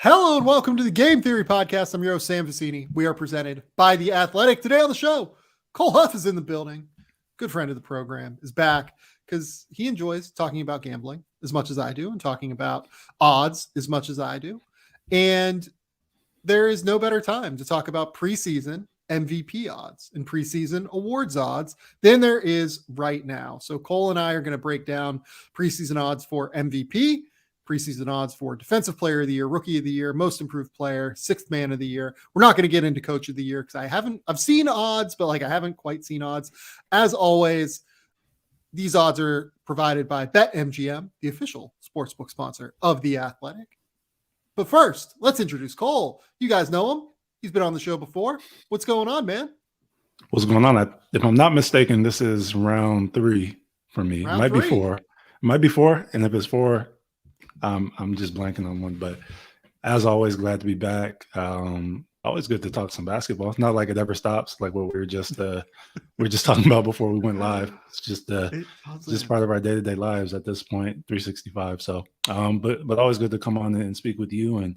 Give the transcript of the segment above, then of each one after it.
Hello and welcome to the Game Theory Podcast. I'm your host, Sam Vicini. We are presented by The Athletic. Today on the show, Cole Huff is in the building. Good friend of the program is back because he enjoys talking about gambling as much as I do and talking about odds as much as I do. And there is no better time to talk about preseason MVP odds and preseason awards odds than there is right now. So Cole and I are going to break down preseason odds for MVP, preseason odds for defensive player of the year, rookie of the year, most improved player, sixth man of the year. We're not going to get into coach of the year because I've seen odds, but I haven't quite seen odds. As always, these odds are provided by BetMGM, the official sportsbook sponsor of The Athletic. But first, let's introduce Cole. You guys know him. He's been on the show before. What's going on, man? What's going on? If I'm not mistaken, this is round 3 for me. It might be four. And if it's 4, I'm just blanking on one. But as always, glad to be back. Always good to talk some basketball. It's not like it ever stops, like what we were just talking about before we went live. It's just part of our day-to-day lives at this point, 365. So, but always good to come on and speak with you and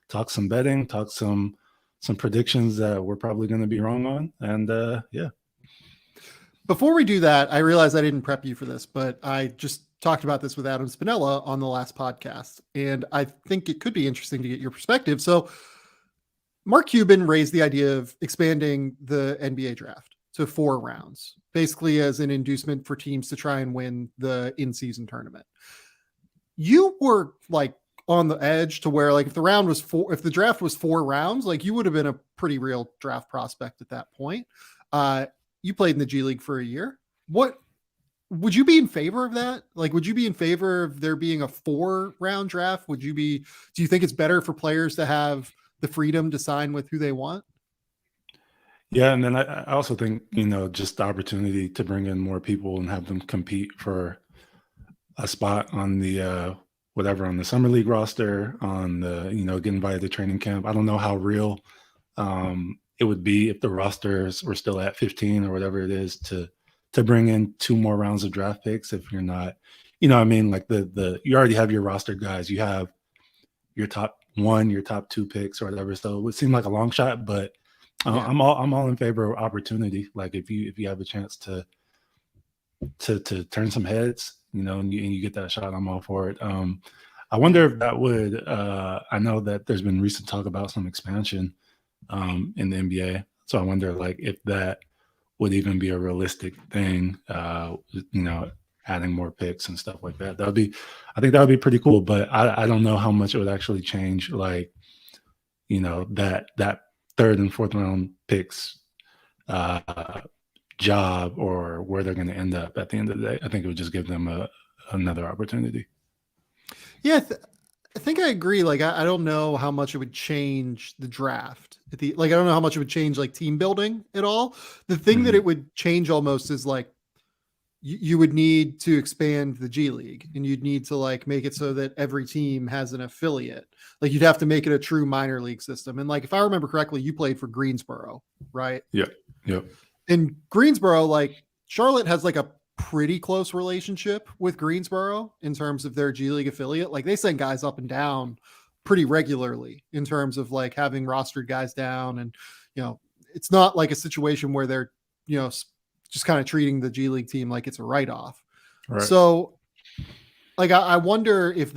talk some betting, talk some predictions that we're probably going to be wrong on. And yeah. Before we do that, I realize I didn't prep you for this, but I just talked about this with Adam Spinella on the last podcast, and I think it could be interesting to get your perspective. So Mark Cuban raised the idea of expanding the NBA draft to 4 rounds, basically as an inducement for teams to try and win the in-season tournament. You were on the edge to where if the draft was 4 rounds, you would have been a pretty real draft prospect at that point. You played in the G League for a year. What would you be in favor of that? Would you be in favor of there being a 4-round draft? Do you think it's better for players to have the freedom to sign with who they want? Yeah. And then I also think, just the opportunity to bring in more people and have them compete for a spot on the, on the summer league roster, on the, get invited to training camp. I don't know how real it would be if the rosters were still at 15 or whatever it is to bring in 2 more rounds of draft picks. If you're not, you already have your roster guys, you have your top 1, your top 2 picks or whatever. So it would seem like a long shot, but I'm all in favor of opportunity. If you have a chance to turn some heads, and you get that shot, I'm all for it. I wonder if that would, I know that there's been recent talk about some expansion in the NBA. So I wonder if that would even be a realistic thing, adding more picks and stuff like that. I think that would be pretty cool, but I don't know how much it would actually change, that 3rd and 4th round picks job or where they're going to end up at the end of the day. I think it would just give them another opportunity. Yeah, I think I agree. I don't know how much it would change the draft. I don't know how much it would change team building at all. The thing that it would change almost is you would need to expand the G League, and you'd need to make it so that every team has an affiliate. You'd have to make it a true minor league system. And if I remember correctly, you played for Greensboro, right? Yeah. Yep. In Greensboro, Charlotte has a pretty close relationship with Greensboro in terms of their G League affiliate. They send guys up and down pretty regularly in terms of having rostered guys down. And, it's not a situation where they're, just kind of treating the G League team like it's a write-off. Right. So I wonder if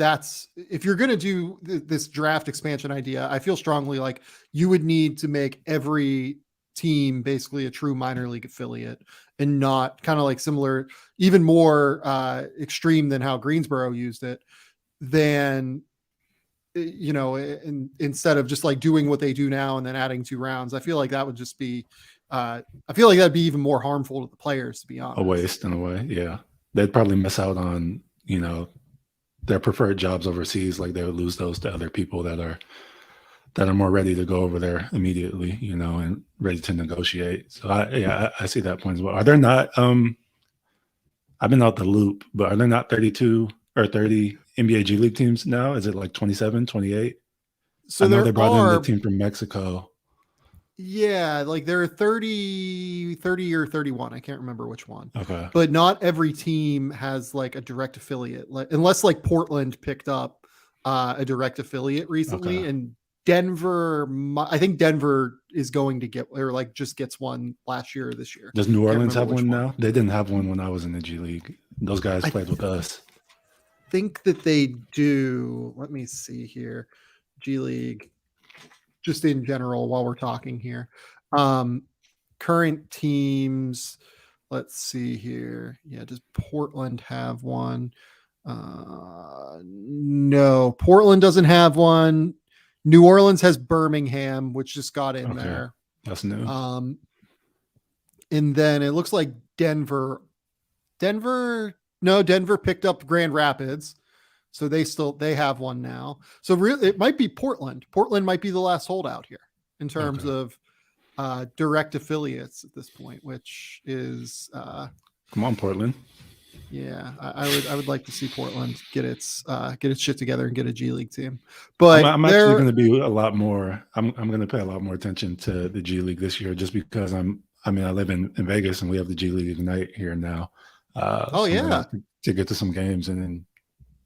you're going to do this draft expansion idea, I feel strongly you would need to make every team basically a true minor league affiliate and not kind of similar, even more extreme than how Greensboro used it, than, instead of just doing what they do now and then adding 2 rounds. I feel that would just be, I feel that'd be even more harmful to the players, to be honest. A waste in a way. Yeah. They'd probably miss out on, their preferred jobs overseas. They would lose those to other people that are more ready to go over there immediately, and ready to negotiate. So I see that point as well. Are there not, I've been out the loop, but are there not 32 or 30 NBA G League teams now? Is it 27, 28? So I know they brought in the team from Mexico. Yeah, there are 30 or 31. I can't remember which one. Okay. But not every team has a direct affiliate, unless Portland picked up a direct affiliate recently, Okay. and Denver, I think Denver is going to get, or like just gets one last year or this year. Does New Can't Orleans remember have which one one. now? They didn't have one when I was in the G League. Those guys I played with us. think that they do. Let me see here. G League, just in general, while we're talking here. Current teams, let's see here. Yeah, does Portland have one? No, Portland doesn't have one. New Orleans has Birmingham, which just got in Okay. there. That's new. And then it looks like Denver, Denver picked up Grand Rapids. So they have one now. So really it might be Portland. Portland might be the last holdout here in terms of direct affiliates at this point, which is come on, Portland. Yeah, I would like to see Portland get its shit together and get a G League team. But I'm actually going to be a lot more. I'm going to pay a lot more attention to the G League this year, just because I live in Vegas and we have the G League Ignite here now. To get to some games and then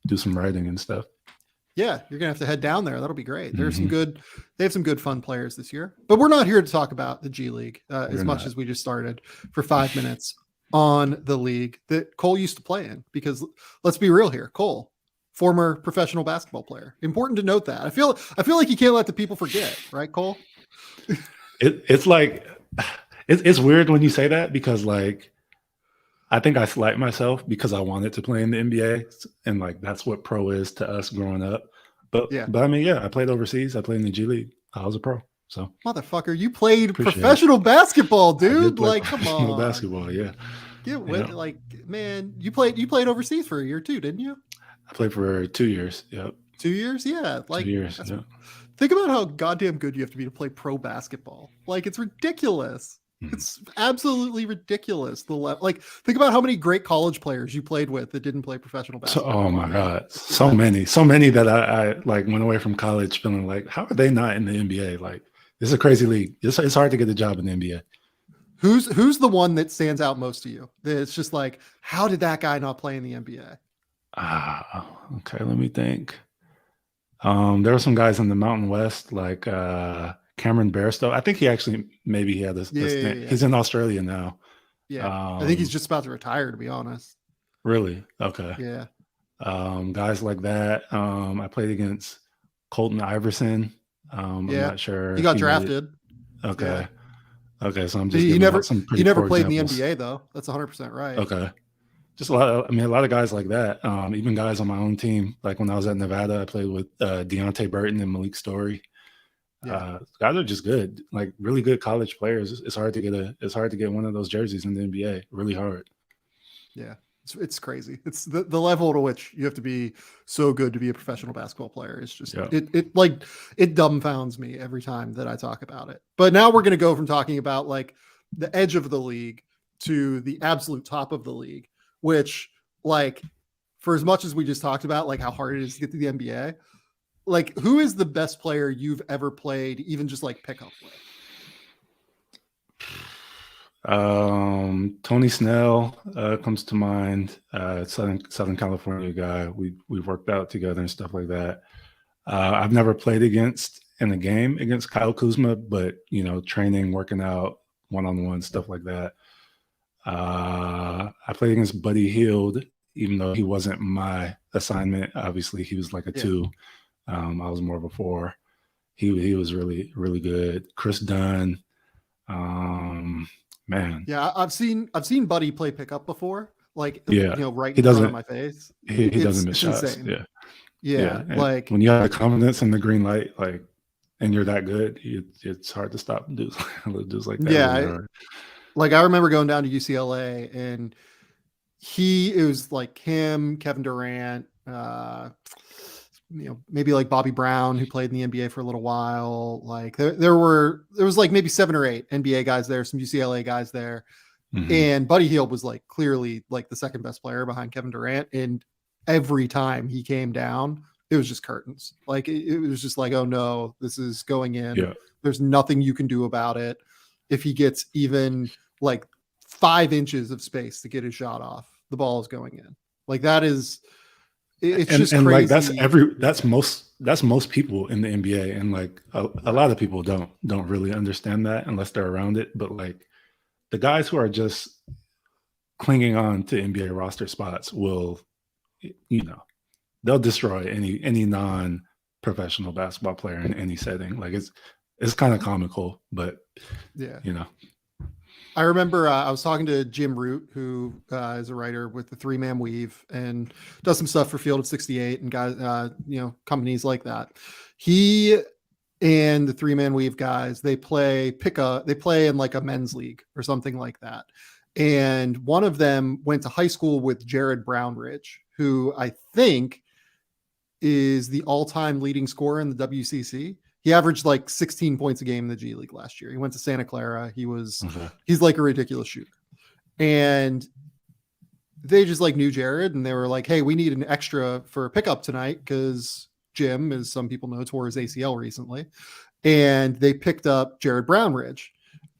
do some writing and stuff. Yeah, you're gonna have to head down there. That'll be great. There's they have some good fun players this year. But we're not here to talk about the G League as much as we just started for 5 minutes on the league that Cole used to play in. Because let's be real here, Cole, former professional basketball player. Important to note that. I feel like you can't let the people forget, right, Cole? It's like it's weird when you say that, because like I think I slight myself because I wanted to play in the NBA, and like that's what pro is to us growing up. But I mean, I played overseas. I played in the G League. I was a pro. So motherfucker, you played professional basketball, dude. Like, come on, basketball. Yeah. Like, man, you played overseas for a year too, didn't you? I played for 2 years. Yep. 2 years, yeah. Like 2 years. Yeah. Think about how goddamn good you have to be to play pro basketball. Like, it's ridiculous. It's absolutely ridiculous. Think about how many great college players you played with that didn't play professional basketball. Oh my God. So many that I like went away from college feeling like, how are they not in the NBA? Like, this is a crazy league. It's hard to get a job in the NBA. Who's the one that stands out most to you? It's just like, how did that guy not play in the NBA? Okay, let me think. There were some guys in the Mountain West, like Cameron Bairstow. I think he actually he had this. He's in Australia now. Yeah, I think he's just about to retire, to be honest. Really? Okay. Yeah. Guys like that. I played against Colton Iverson. I'm not sure. He got drafted. Okay. Yeah. Okay, so I'm just he never played in the NBA though. That's 100% right. Okay. Just a lot of guys like that. Even guys on my own team. Like when I was at Nevada, I played with Deontay Burton and Malik Story. Guys are just good, like really good college players. It's hard to get one of those jerseys in the NBA. Really hard. Yeah, it's crazy. It's the level to which you have to be so good to be a professional basketball player. It's just it dumbfounds me every time that I talk about it. But now we're going to go from talking about like the edge of the league to the absolute top of the league, which, like, for as much as we just talked about like how hard it is to get to the NBA, like, who is the best player you've ever played, even just like pickup with? Tony Snell comes to mind. Southern California guy. We worked out together and stuff like that. I've never played in a game against Kyle Kuzma, but training, working out, one-on-one stuff like that. I played against Buddy Hield, even though he wasn't my assignment. Obviously, he was like a 2. I was more of a 4. He was really, really good. Chris Dunn. Man. Yeah, I've seen Buddy play pickup before. Like, right in front of my face. He doesn't miss shots. Insane. Yeah. Like, when you have the confidence and the green light, like, and you're that good, it's hard to stop dudes like that. Yeah. I remember going down to UCLA, and it was like him, Kevin Durant, maybe like Bobby Brown, who played in the NBA for a little while. Like there was like maybe 7 or 8 NBA guys there, some UCLA guys there. Mm-hmm. And Buddy Hield was like clearly like the second best player behind Kevin Durant. And every time he came down, it was just curtains. Like it was just like, oh no, this is going in. Yeah. There's nothing you can do about it. If he gets even like 5 inches of space to get his shot off, the ball is going in. Like that is It's and just and like crazy. that's most people in the NBA, and like a lot of people don't really understand that unless they're around it. But like the guys who are just clinging on to NBA roster spots will, you know, they'll destroy any non-professional basketball player in any setting. Like it's kind of comical, but Yeah. you know. I remember I was talking to Jim Root, who is a writer with the 3-Man Weave and does some stuff for Field of 68 and guys, companies like that. He and the 3-Man Weave guys, they play in like a men's league or something like that. And one of them went to high school with Jared Brownridge, who I think is the all-time leading scorer in the WCC. He averaged like 16 points a game in the G League last year. He went to Santa Clara. He's like a ridiculous shooter. And they just like knew Jared, and they were like, hey, we need an extra for a pickup tonight because Jim, as some people know, tore his ACL recently. And they picked up Jared Brownridge.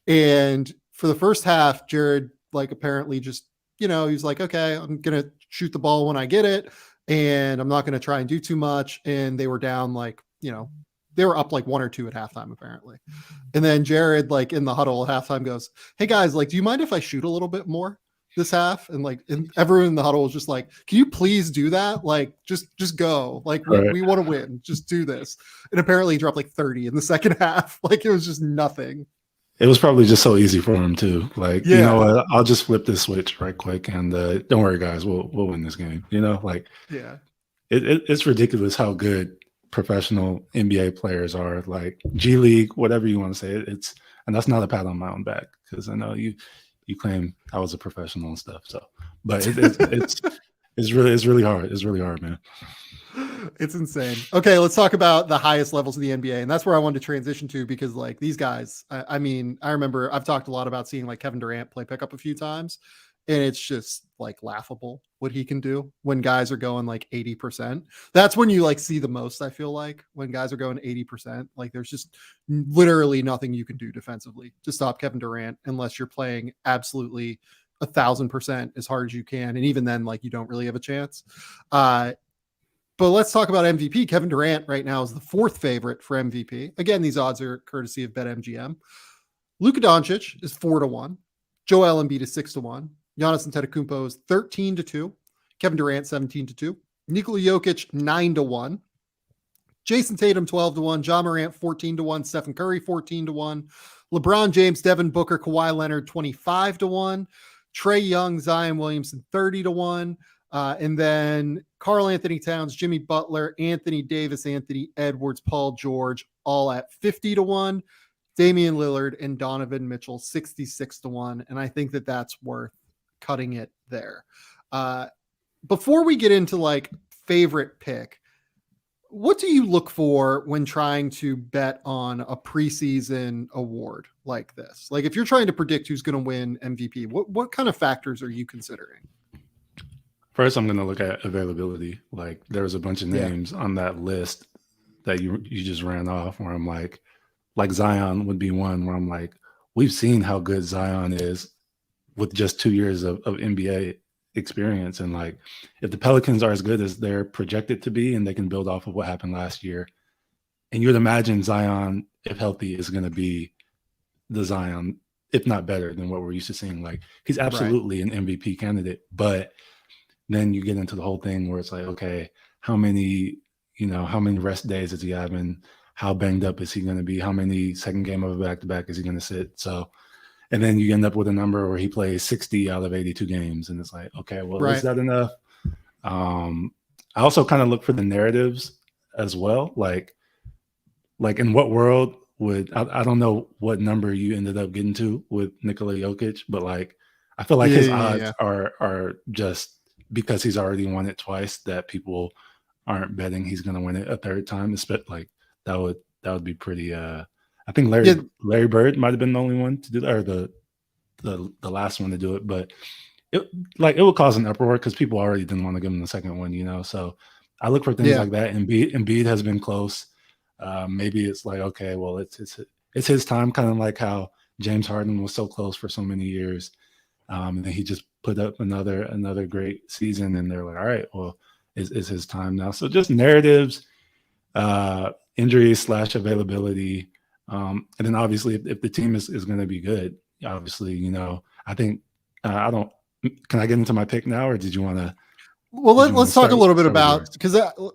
And for the first half, Jared like apparently just, he's like, okay, I'm going to shoot the ball when I get it. And I'm not going to try and do too much. And they were down like, they were up like 1 or 2 at halftime, apparently. And then Jared, like in the huddle at halftime goes, hey guys, like, do you mind if I shoot a little bit more this half? And like, and everyone in the huddle was just like, can you please do that? Like, just go. Like we want to win. Just do this. And apparently he dropped like 30 in the second half. Like it was just nothing. It was probably just so easy for him too. Like, you know what? I'll just flip this switch right quick, and don't worry, guys, we'll win this game. Like, yeah, it's ridiculous how good professional NBA players are. Like G League, whatever you want to say. And that's not a pat on my own back because I know you claim I was a professional and stuff. So, but it's really hard. It's really hard, man. It's insane. Okay, let's talk about the highest levels of the NBA. And that's where I wanted to transition to because like these guys, I mean, I remember I've talked a lot about seeing like Kevin Durant play pickup a few times. And it's just like laughable what he can do when guys are going like 80%. That's when you like see the most, I feel like, when guys are going 80%. Like there's just literally nothing you can do defensively to stop Kevin Durant unless you're playing absolutely 1,000% as hard as you can. And even then, like you don't really have a chance. But let's talk about MVP. Kevin Durant right now is the 4th favorite for MVP. Again, these odds are courtesy of BetMGM. Luka Doncic is 4-1. Joel Embiid is 6-1. Giannis Antetokounmpo is 13-2. Kevin Durant 17-2. Nikola Jokic 9-1. Jason Tatum 12-1. Ja Morant 14-1. Stephen Curry 14-1. LeBron James, Devin Booker, Kawhi Leonard 25-1. Trae Young, Zion Williamson 30-1. And then Karl Anthony Towns, Jimmy Butler, Anthony Davis, Anthony Edwards, Paul George, all at 50-1. Damian Lillard and Donovan Mitchell 66-1. And I think that that's worth cutting it there. Before we get into like favorite pick, what do you look for when trying to bet on a preseason award like this? Like if you're trying to predict who's going to win MVP, what kind of factors are you considering? First, I'm going to look at availability. Like there's a bunch of names on that list that you just ran off where I'm like Zion would be one where I'm like, we've seen how good Zion is with just 2 years of NBA experience. And like, if the Pelicans are as good as they're projected to be and they can build off of what happened last year, and you'd imagine Zion, if healthy, is going to be the Zion, if not better than what we're used to seeing. Like he's absolutely an MVP candidate, but then you get into the whole thing where it's like, okay, how many rest days is he having? How banged up is he going to be? How many second game of a back-to-back is he going to sit? So, and then you end up with a number where he plays 60 out of 82 games. And it's like, okay, well, is that enough? I also kind of look for the narratives as well. Like in what world would, I don't know what number you ended up getting to with Nikola Jokic, but like, I feel like his odds are just because he's already won it twice that people aren't betting he's going to win it a third time. Like that would be pretty, I think Larry Bird might've been the only one to do that, or the last one to do it, but it would cause an uproar because people already didn't want to give him the second one, so I look for things like that. And Embiid has been close. Maybe it's like, okay, well, it's his time, kind of like how James Harden was so close for so many years. And then he just put up another great season, and they're like, all right, well, is his time now. So just narratives, injuries / availability. And then obviously if the team is going to be good, obviously, you know, I think can I get into my pick now, or did you want to? Well, let's talk a little bit about,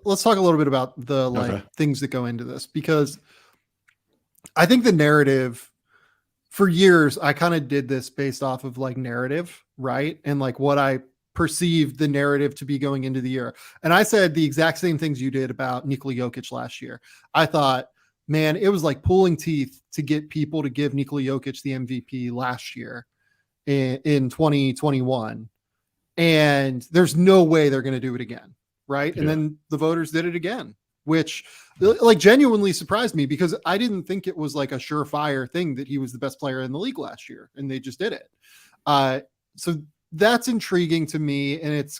let's talk a little bit about the things that go into this, because I think the narrative for years, I kind of did this based off of like narrative, right? And like what I perceived the narrative to be going into the year. And I said the exact same things you did about Nikola Jokic last year. I thought, man, it was like pulling teeth to get people to give Nikola Jokic the MVP last year in 2021. And there's no way they're going to do it again. Right. Yeah. And then the voters did it again, which like genuinely surprised me, because I didn't think it was like a surefire thing that he was the best player in the league last year, and they just did it. So that's intriguing to me. And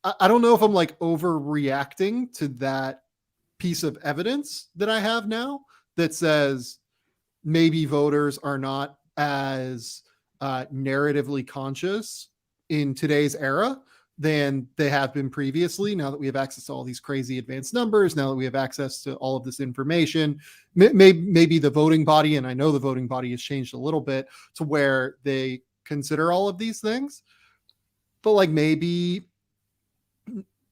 I don't know if I'm like overreacting to that piece of evidence that I have now that says maybe voters are not as narratively conscious in today's era than they have been previously. Now that we have access to all these crazy advanced numbers, now that we have access to all of this information, maybe the voting body, and I know the voting body has changed a little bit to where they consider all of these things, but like maybe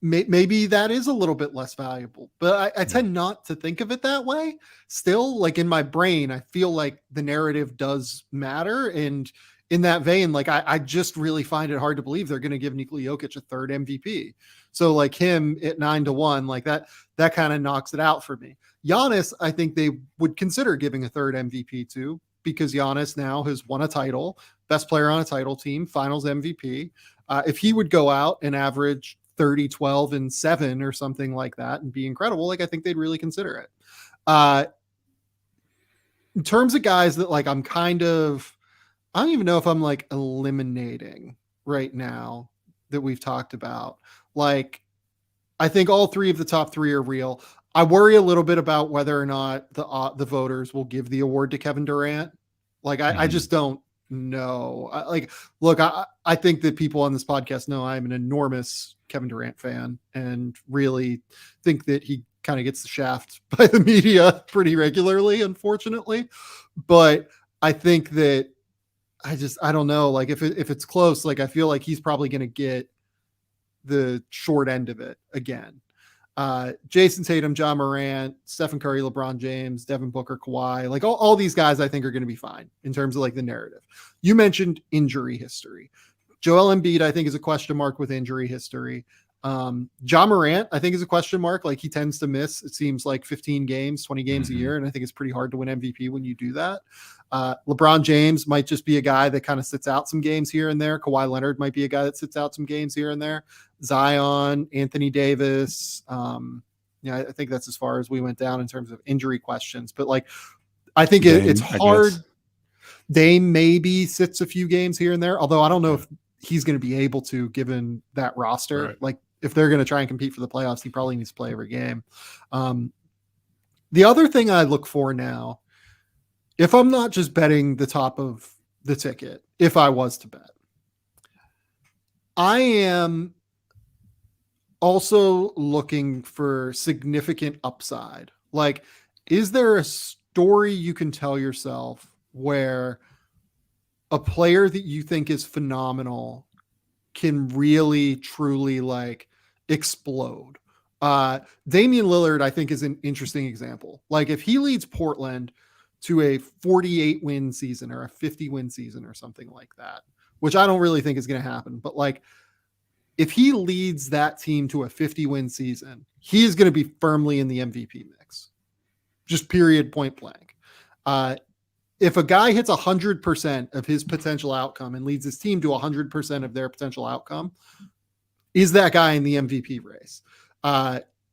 that is a little bit less valuable. But I tend not to think of it that way. Still, like in my brain, I feel like the narrative does matter. And in that vein, like I just really find it hard to believe they're going to give Nikola Jokic a third MVP. So like him at 9-1, like that kind of knocks it out for me. Giannis, I think they would consider giving a third MVP to, because Giannis now has won a title, best player on a title team, finals MVP. If he would go out and average 30, 12, and 7 or something like that and be incredible, like I think they'd really consider it. In terms of guys that like I don't even know if I'm like eliminating right now that we've talked about. Like, I think all three of the top three are real. I worry a little bit about whether or not the voters will give the award to Kevin Durant. Like, I just don't know. I think that people on this podcast know I'm an enormous Kevin Durant fan and really think that he kind of gets the shaft by the media pretty regularly, unfortunately. But I think that I don't know. Like if it's close, like I feel like he's probably going to get the short end of it again. Jason Tatum, John Morant, Stephen Curry, LeBron James, Devin Booker, Kawhi, like all these guys I think are going to be fine in terms of like the narrative. You mentioned injury history. Joel Embiid, I think, is a question mark with injury history. John Morant, I think, is a question mark. Like he tends to miss, it seems like 15 games, 20 games a year. And I think it's pretty hard to win MVP when you do that. LeBron James might just be a guy that kind of sits out some games here and there. Kawhi Leonard might be a guy that sits out some games here and there. Zion, Anthony Davis. I think that's as far as we went down in terms of injury questions, but like, I think it's hard. Dame maybe sits a few games here and there, although I don't know if he's going to be able to, given that roster. Right. Like if they're going to try and compete for the playoffs, he probably needs to play every game. The other thing I look for now, if I'm not just betting the top of the ticket, if I was to bet, I am also looking for significant upside. Like, is there a story you can tell yourself where a player that you think is phenomenal can really, truly like explode? Damian Lillard, I think, is an interesting example. Like if he leads Portland to a 48 win season or a 50 win season or something like that, which I don't really think is going to happen, but like if he leads that team to a 50 win season, he is going to be firmly in the MVP mix, just period, point blank. If a guy hits 100% of his potential outcome and leads his team to 100% of their potential outcome, is that guy in the MVP race?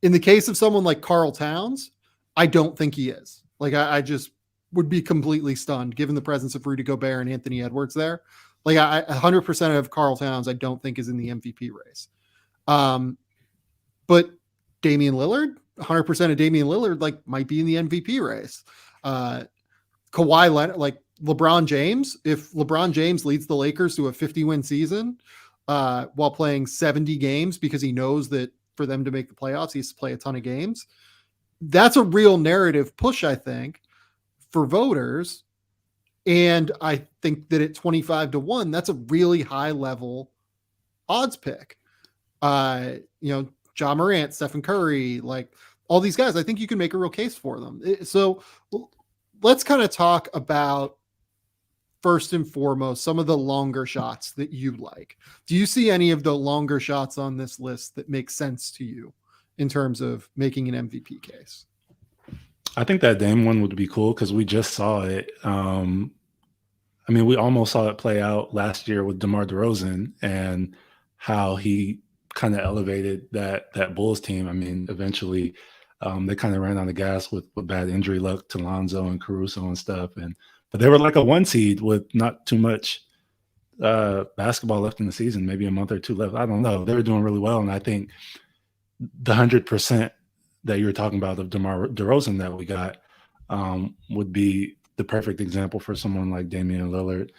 In the case of someone like Karl Towns, I don't think he is. Like I just would be completely stunned given the presence of Rudy Gobert and Anthony Edwards there. Like 100% of Karl Towns, I don't think is in the MVP race. But Damian Lillard, 100% of Damian Lillard, like might be in the MVP race. Kawhi Leonard, like LeBron James, if LeBron James leads the Lakers to a 50 win season, while playing 70 games because he knows that for them to make the playoffs, he has to play a ton of games. That's a real narrative push, I think, for voters. And I think that at 25-1, that's a really high level odds pick. Ja Morant, Stephen Curry, like all these guys, I think you can make a real case for them. So let's kind of talk about, first and foremost, some of the longer shots that you like. Do you see any of the longer shots on this list that make sense to you in terms of making an MVP case? I think that Dame one would be cool because we just saw it. We almost saw it play out last year with DeMar DeRozan and how he kind of elevated that Bulls team. Eventually they kind of ran on the gas with bad injury luck to Lonzo and Caruso and stuff. But they were like a 1 seed with not too much basketball left in the season, maybe a month or two left. I don't know. They were doing really well. And I think the 100% that you were talking about of DeMar DeRozan that we got would be the perfect example for someone like Damian Lillard.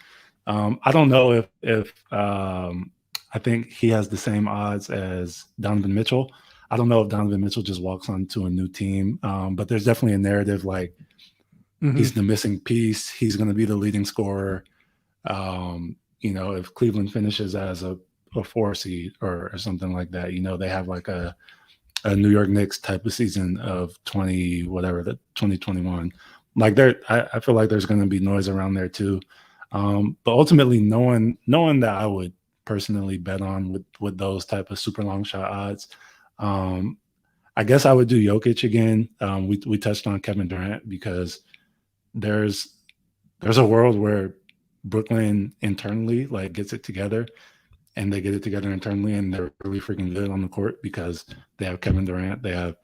I don't know if I think he has the same odds as Donovan Mitchell. I don't know if Donovan Mitchell just walks onto a new team, but there's definitely a narrative like he's the missing piece. He's going to be the leading scorer. If Cleveland finishes as a 4 seed or something like that, they have like a New York Knicks type of season of 2021. Like I feel like there's going to be noise around there too. But ultimately, no one that I would personally bet on with those type of super long shot odds. I guess I would do Jokic again. We touched on Kevin Durant because there's a world where Brooklyn internally like gets it together, and they get it together internally, and they're really freaking good on the court because they have Kevin Durant, they have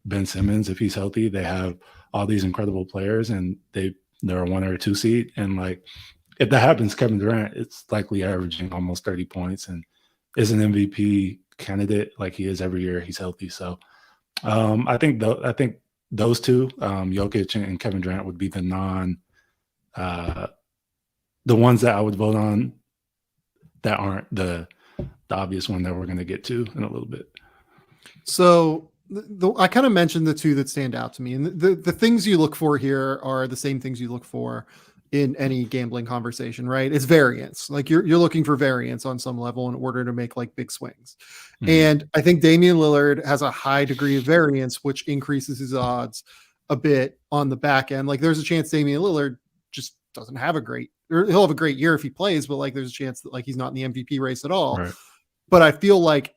Ben Simmons if he's healthy, they have all these incredible players, and they're a 1 or 2 seed, and like if that happens, Kevin Durant, it's likely averaging almost 30 points and is an MVP candidate like he is every year he's healthy. So I think those two, Jokic and Kevin Durant, would be the ones that I would vote on that aren't the obvious one that we're going to get to in a little bit. So I kind of mentioned the two that stand out to me, and the things you look for here are the same things you look for in any gambling conversation, right? It's variance. Like you're looking for variance on some level in order to make like big swings. Mm-hmm. And I think Damian Lillard has a high degree of variance, which increases his odds a bit on the back end. Like there's a chance Damian Lillard just doesn't have he'll have a great year if he plays, but like there's a chance that like he's not in the MVP race at all. Right. But I feel like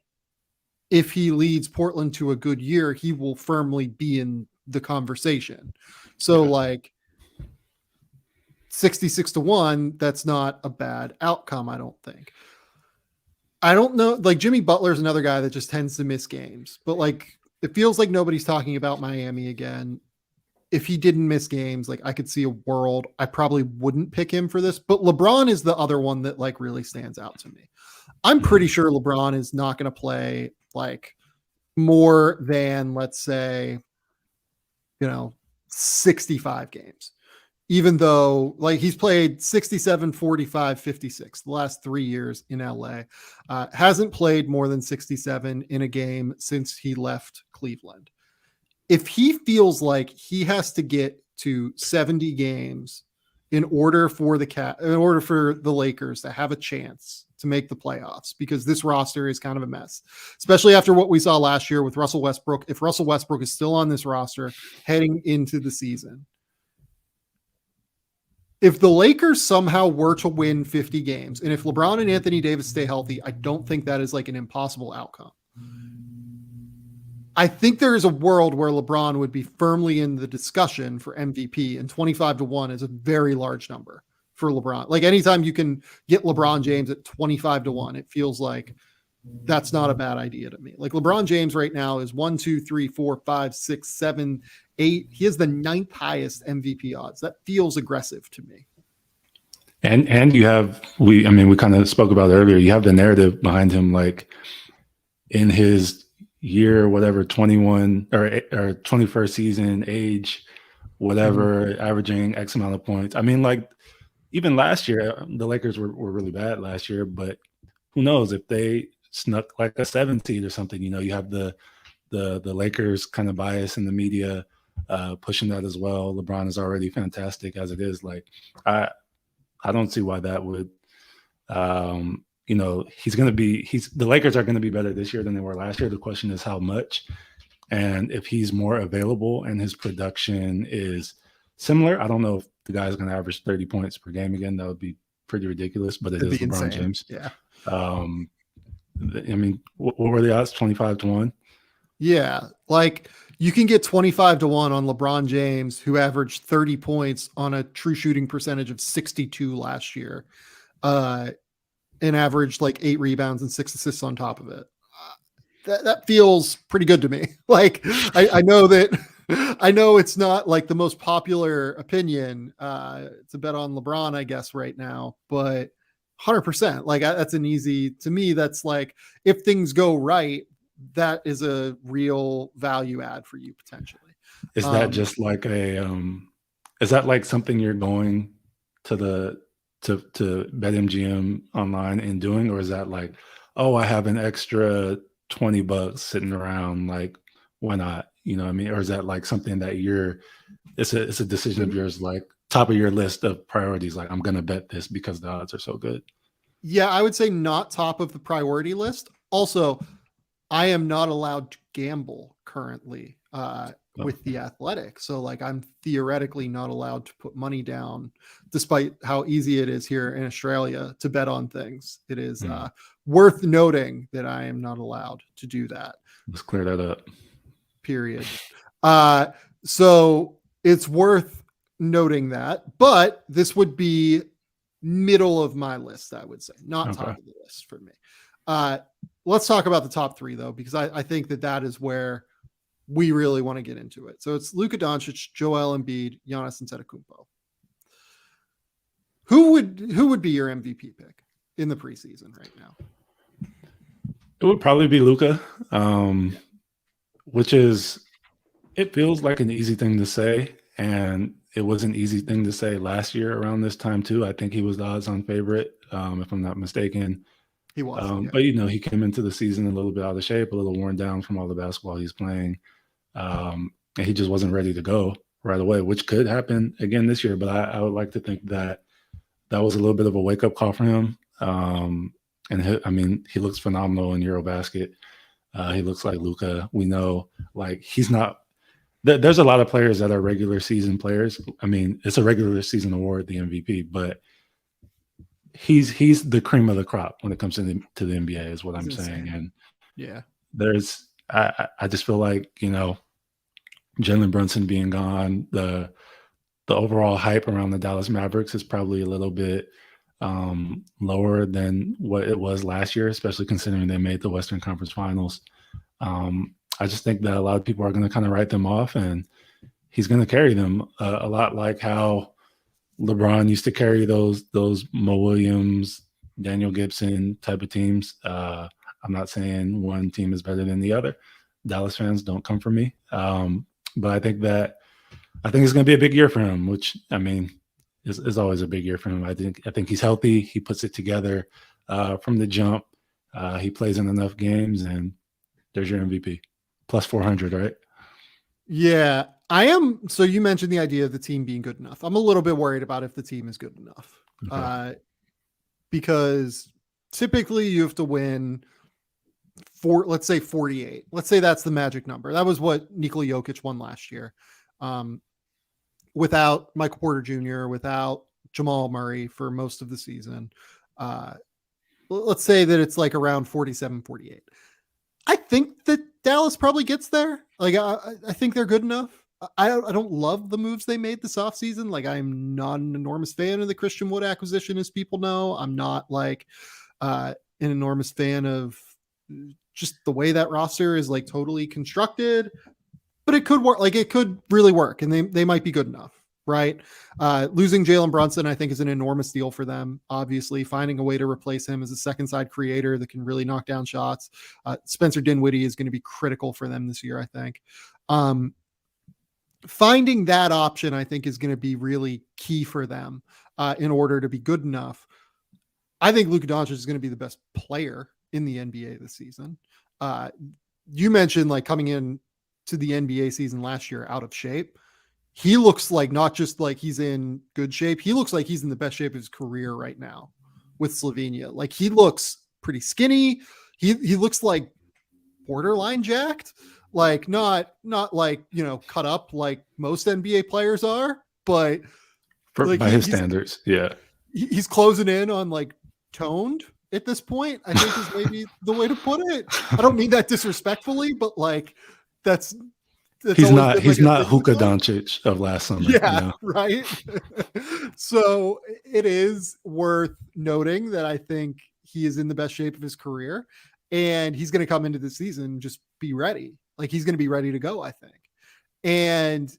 if he leads Portland to a good year, he will firmly be in the conversation. So like 66-1, that's not a bad outcome, I don't think. I don't know, like Jimmy Butler is another guy that just tends to miss games, but like it feels like nobody's talking about Miami again. If he didn't miss games, like I could see a world, I probably wouldn't pick him for this, but LeBron is the other one that like really stands out to me. I'm pretty sure LeBron is not going to play like more than, let's say, 65 games, even though like he's played 67, 45, 56 the last 3 years in LA, hasn't played more than 67 in a game since he left Cleveland. If he feels like he has to get to 70 games in order for the Lakers to have a chance to make the playoffs, because this roster is kind of a mess, especially after what we saw last year with Russell Westbrook. If Russell Westbrook is still on this roster heading into the season, if the Lakers somehow were to win 50 games, and if LeBron and Anthony Davis stay healthy, I don't think that is like an impossible outcome. I think there is a world where LeBron would be firmly in the discussion for MVP, and 25-1 is a very large number for LeBron. Like anytime you can get LeBron James at 25-1, it feels like that's not a bad idea to me. Like LeBron James right now is 1, 2, 3, 4, 5, 6, 7, 8. He has the 9th highest MVP odds. That feels aggressive to me. And you have, we kind of spoke about it earlier, you have the narrative behind him, like in his year, whatever, 21 or 21st season age, whatever, averaging X amount of points. I mean, like even last year, the Lakers were really bad last year, but who knows if they snuck like a 7 seed or something, you have the Lakers kind of bias in the media pushing that as well. LeBron is already fantastic as it is. Like I don't see why that would, the Lakers are going to be better this year than they were last year. The question is how much, and if he's more available and his production is similar. I don't know if the guy's going to average 30 points per game again. That would be pretty ridiculous, but It'd is be LeBron insane. James. Yeah. I mean, what were the odds? 25-1. Yeah, like you can get 25-1 on LeBron James, who averaged 30 points on a true shooting percentage of 62 last year, and averaged like 8 rebounds and 6 assists on top of it. That feels pretty good to me. Like I know that I know it's not like the most popular opinion to bet on LeBron, I guess, right now, but 100%. Like that's an easy, to me, that's like if things go right, that is a real value add for you potentially. Is that just like is that like something you're going to to BetMGM online and doing, or is that like, oh, I have an extra $20 sitting around, like why not? You know what I mean? Or is that like something that it's a decision of yours, like top of your list of priorities, like I'm gonna bet this because the odds are so good? Yeah, I would say not top of the priority list. Also, I am not allowed to gamble currently with the Athletic. So like I'm theoretically not allowed to put money down, despite how easy it is here in Australia to bet on things. It is worth noting that I am not allowed to do that. Let's clear that up. Period. So it's worth noting that, but this would be middle of my list, I would say, not top of the list for me. Let's talk about the top 3 though, because I think that is where we really want to get into it. So it's Luka Doncic, Joel Embiid, Giannis Antetokounmpo. Who would be your MVP pick in the preseason right now? It would probably be Luka, which is, it feels like an easy thing to say, and it was an easy thing to say last year around this time too. I think he was the odds-on favorite, if I'm not mistaken. He was, yeah. But he came into the season a little bit out of shape, a little worn down from all the basketball he's playing, and he just wasn't ready to go right away, which could happen again this year. But I would like to think that was a little bit of a wake-up call for him. And he looks phenomenal in Eurobasket. He looks like Luka. We know, like, he's not. There's a lot of players that are regular season players. I mean, it's a regular season award, the MVP, but he's the cream of the crop when it comes to the NBA, is what I'm saying. And yeah, I just feel like, Jalen Brunson being gone, the overall hype around the Dallas Mavericks is probably a little bit lower than what it was last year, especially considering they made the Western Conference Finals. I just think that a lot of people are going to kind of write them off, and he's going to carry them a lot like how LeBron used to carry those Mo Williams, Daniel Gibson type of teams. I'm not saying one team is better than the other. Dallas fans, don't come for me. But I think it's going to be a big year for him, which, I mean, is always a big year for him. I think he's healthy. He puts it together from the jump. He plays in enough games, and there's your MVP. Plus 400, right? Yeah, I am. So you mentioned the idea of the team being good enough. I'm a little bit worried about if the team is good enough, because typically you have to win let's say 48. Let's say that's the magic number. That was what Nikola Jokic won last year, without Michael Porter Jr., without Jamal Murray for most of the season. Let's say that it's like around 47, 48. I think that Dallas probably gets there. Like, I think they're good enough. I don't love the moves they made this offseason. Like, I'm not an enormous fan of the Christian Wood acquisition, as people know. I'm not like an enormous fan of just the way that roster is like totally constructed, but it could work. Like, it could really work, and they might be good enough, right? Losing Jalen Brunson, I think, is an enormous deal for them. Obviously, finding a way to replace him as a second side creator that can really knock down shots. Spencer Dinwiddie is going to be critical for them this year, I think. Finding that option, I think, is going to be really key for them in order to be good enough. I think Luka Doncic is going to be the best player in the NBA this season. You mentioned like coming in to the NBA season last year out of shape. He looks like not just like he's in good shape. He looks like he's in the best shape of his career right now with Slovenia. Like he looks pretty skinny. He looks like borderline jacked, like not like, you know, cut up like most NBA players are, but like by his standards. Yeah. He's closing in on like toned at this point, I think is maybe the way to put it. I don't mean that disrespectfully, but like that's he's not Huka Doncic of last summer. Yeah, you know? Right. So it is worth noting that I think he is in the best shape of his career, and he's going to come into the season just be ready. Like he's going to be ready to go, I think. And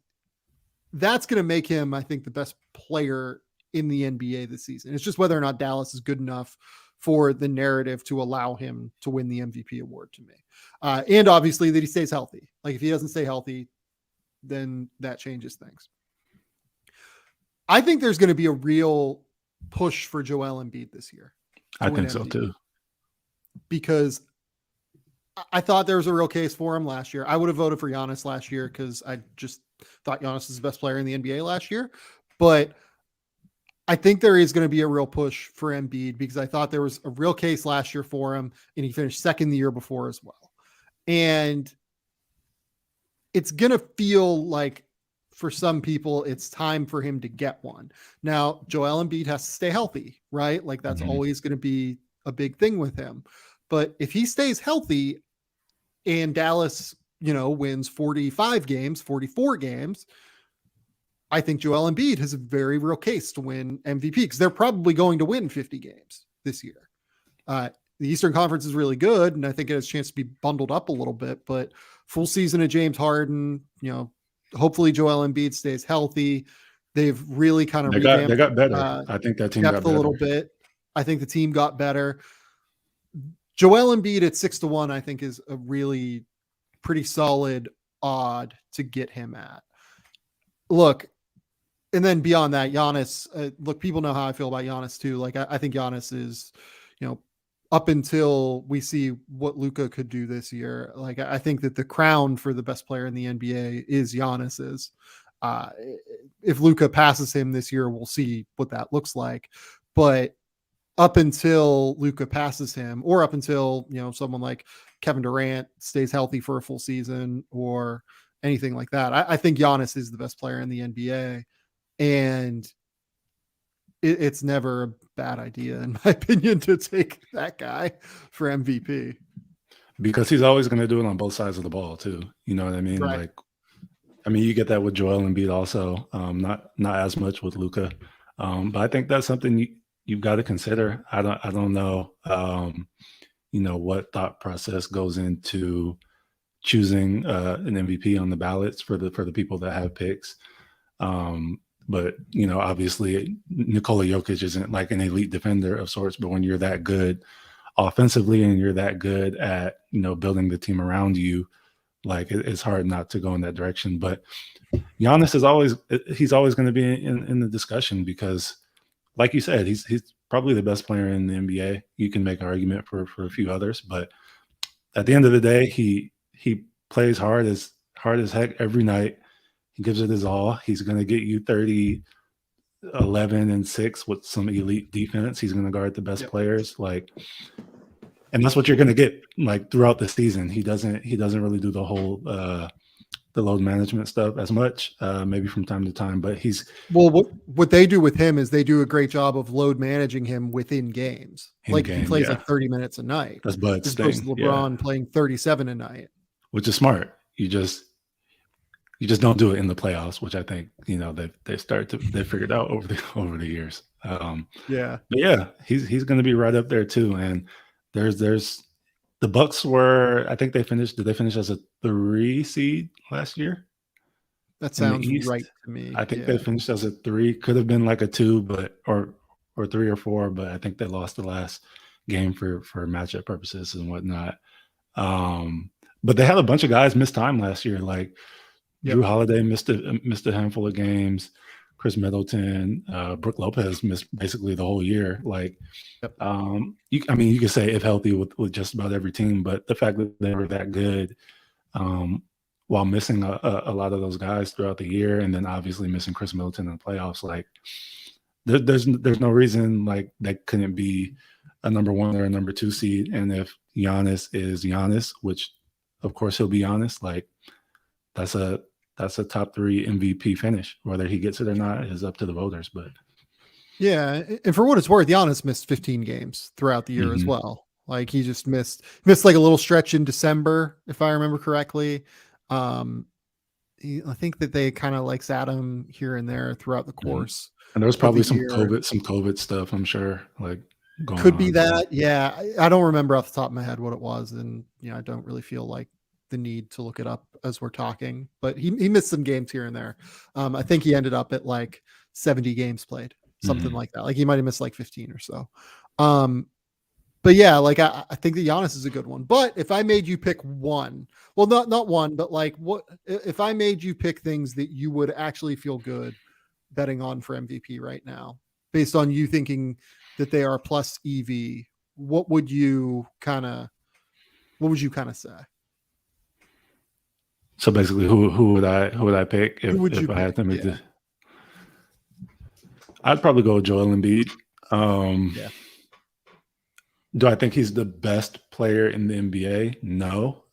that's going to make him, I think, the best player in the NBA this season. It's just whether or not Dallas is good enough for the narrative to allow him to win the MVP award to me. And obviously that he stays healthy. Like if he doesn't stay healthy, then that changes things. I think there's going to be a real push for Joel Embiid this year. I think so too. Because I thought there was a real case for him last year. I would have voted for Giannis last year because I just thought Giannis is the best player in the NBA last year. But I think there is going to be a real push for Embiid because I thought there was a real case last year for him, and he finished second the year before as well. And it's going to feel like for some people, it's time for him to get one. Now, Joel Embiid has to stay healthy, right? Like that's always going to be a big thing with him. But if he stays healthy and Dallas, you know, wins 45 games, 44 games, I think Joel Embiid has a very real case to win MVP because they're probably going to win 50 games this year. The Eastern Conference is really good, and I think it has a chance to be bundled up a little bit, but full season of James Harden, you know, hopefully Joel Embiid stays healthy. They've really kind of they got better. I think that team got better a little bit. I think the team got better. Joel Embiid at 6-1, I think is a really pretty solid odd to get him at. Look, and then beyond that, Giannis, look, people know how I feel about Giannis too. Like I think Giannis is, you know, up until we see what Luka could do this year. Like I think that the crown for the best player in the NBA is Giannis's. If Luka passes him this year, we'll see what that looks like. But up until Luka passes him, or up until, you know, someone like Kevin Durant stays healthy for a full season or anything like that, I think Giannis is the best player in the NBA. And it's never a bad idea, in my opinion, to take that guy for MVP. Because he's always going to do it on both sides of the ball too. You know what I mean? Right. Like, I mean, you get that with Joel Embiid also, not as much with Luka. But I think that's something you've got to consider. I don't know, you know, what thought process goes into choosing an MVP on the ballots for the people that have picks. But, you know, obviously Nikola Jokic isn't like an elite defender of sorts, but when you're that good offensively and you're that good at, you know, building the team around you, like it's hard not to go in that direction. But Giannis he's always going to be in the discussion because, like you said, he's probably the best player in the NBA. You can make an argument for a few others, but at the end of the day, he plays hard as heck every night. He gives it his all. He's going to get you 30, 11, and 6 with some elite defense. He's going to guard the best players. Like, and that's what you're going to get like throughout the season. He doesn't really do the whole the load management stuff as much, maybe from time to time. But what they do with him is they do a great job of load managing him within games. Like he plays like 30 minutes a night. That's Bud's as opposed to LeBron playing 37 a night, which is smart. You just don't do it in the playoffs, which I think, you know, they figured out over the years. But yeah, he's going to be right up there too. And there's the Bucks were, I think did they finish as a 3 seed last year? That sounds right to me. I think they finished as a 3, could have been like a 2, but or 3 or 4, but I think they lost the last game for matchup purposes and whatnot. But they had a bunch of guys miss time last year, like Drew Holiday missed a handful of games. Chris Middleton, Brook Lopez missed basically the whole year. Like, Yep. you could say if healthy with just about every team, but the fact that they were that good, while missing a lot of those guys throughout the year, and then obviously missing Chris Middleton in the playoffs, like there's no reason like that couldn't be a number 1 or a number 2 seed. And if Giannis is Giannis, which of course he'll be Giannis, like that's a top 3 MVP finish. Whether he gets it or not is up to the voters. But yeah, and for what it's worth, Giannis missed 15 games throughout the year as well. Like he just missed like a little stretch in December, if I remember correctly. I think that they kind of like sat him here and there throughout the course. And there was probably some COVID stuff, I'm sure. Like could be that. Yeah, I don't remember off the top of my head what it was, and I don't really feel like the need to look it up as we're talking. But he missed some games here and there. I think he ended up at like 70 games played, something like that. Like he might have missed like 15 or so. But yeah, like I think that Giannis is a good one. But if I made you pick one, well, not one, but like what if I made you pick things that you would actually feel good betting on for MVP right now, based on you thinking that they are plus EV, what would you kind of say? So basically, who would I pick if I had to make this? I'd probably go with Joel Embiid. Yeah. Do I think he's the best player in the NBA? No.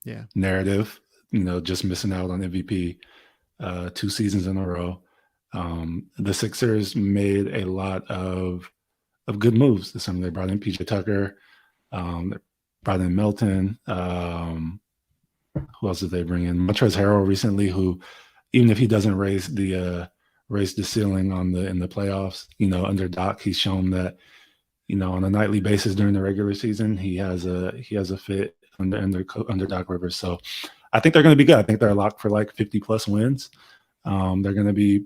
Yeah. Narrative, just missing out on MVP 2 seasons in a row. The Sixers made a lot of good moves this summer. They brought in PJ Tucker, they brought in Melton. Who else did they bring in? Montrezl Harrell recently, who, even if he doesn't raise the ceiling in the playoffs, under Doc, he's shown that, on a nightly basis during the regular season, he has a fit under Doc Rivers. So I think they're going to be good. I think they're locked for like 50 plus wins. They're going to be,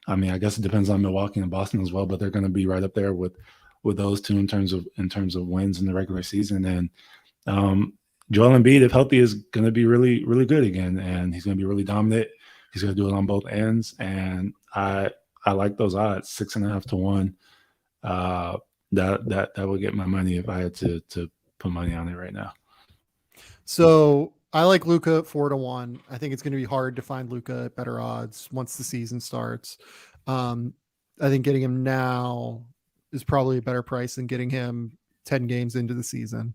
I guess it depends on Milwaukee and Boston as well, but they're going to be right up there with those two in terms of wins in the regular season. And Joel Embiid, if healthy, is going to be really, really good again, and he's going to be really dominant. He's going to do it on both ends, and I like those odds, 6.5 to 1. That would get my money if I had to put money on it right now. So I like Luka at 4 to 1. I think it's going to be hard to find Luka at better odds once the season starts. I think getting him now is probably a better price than getting him 10 games into the season.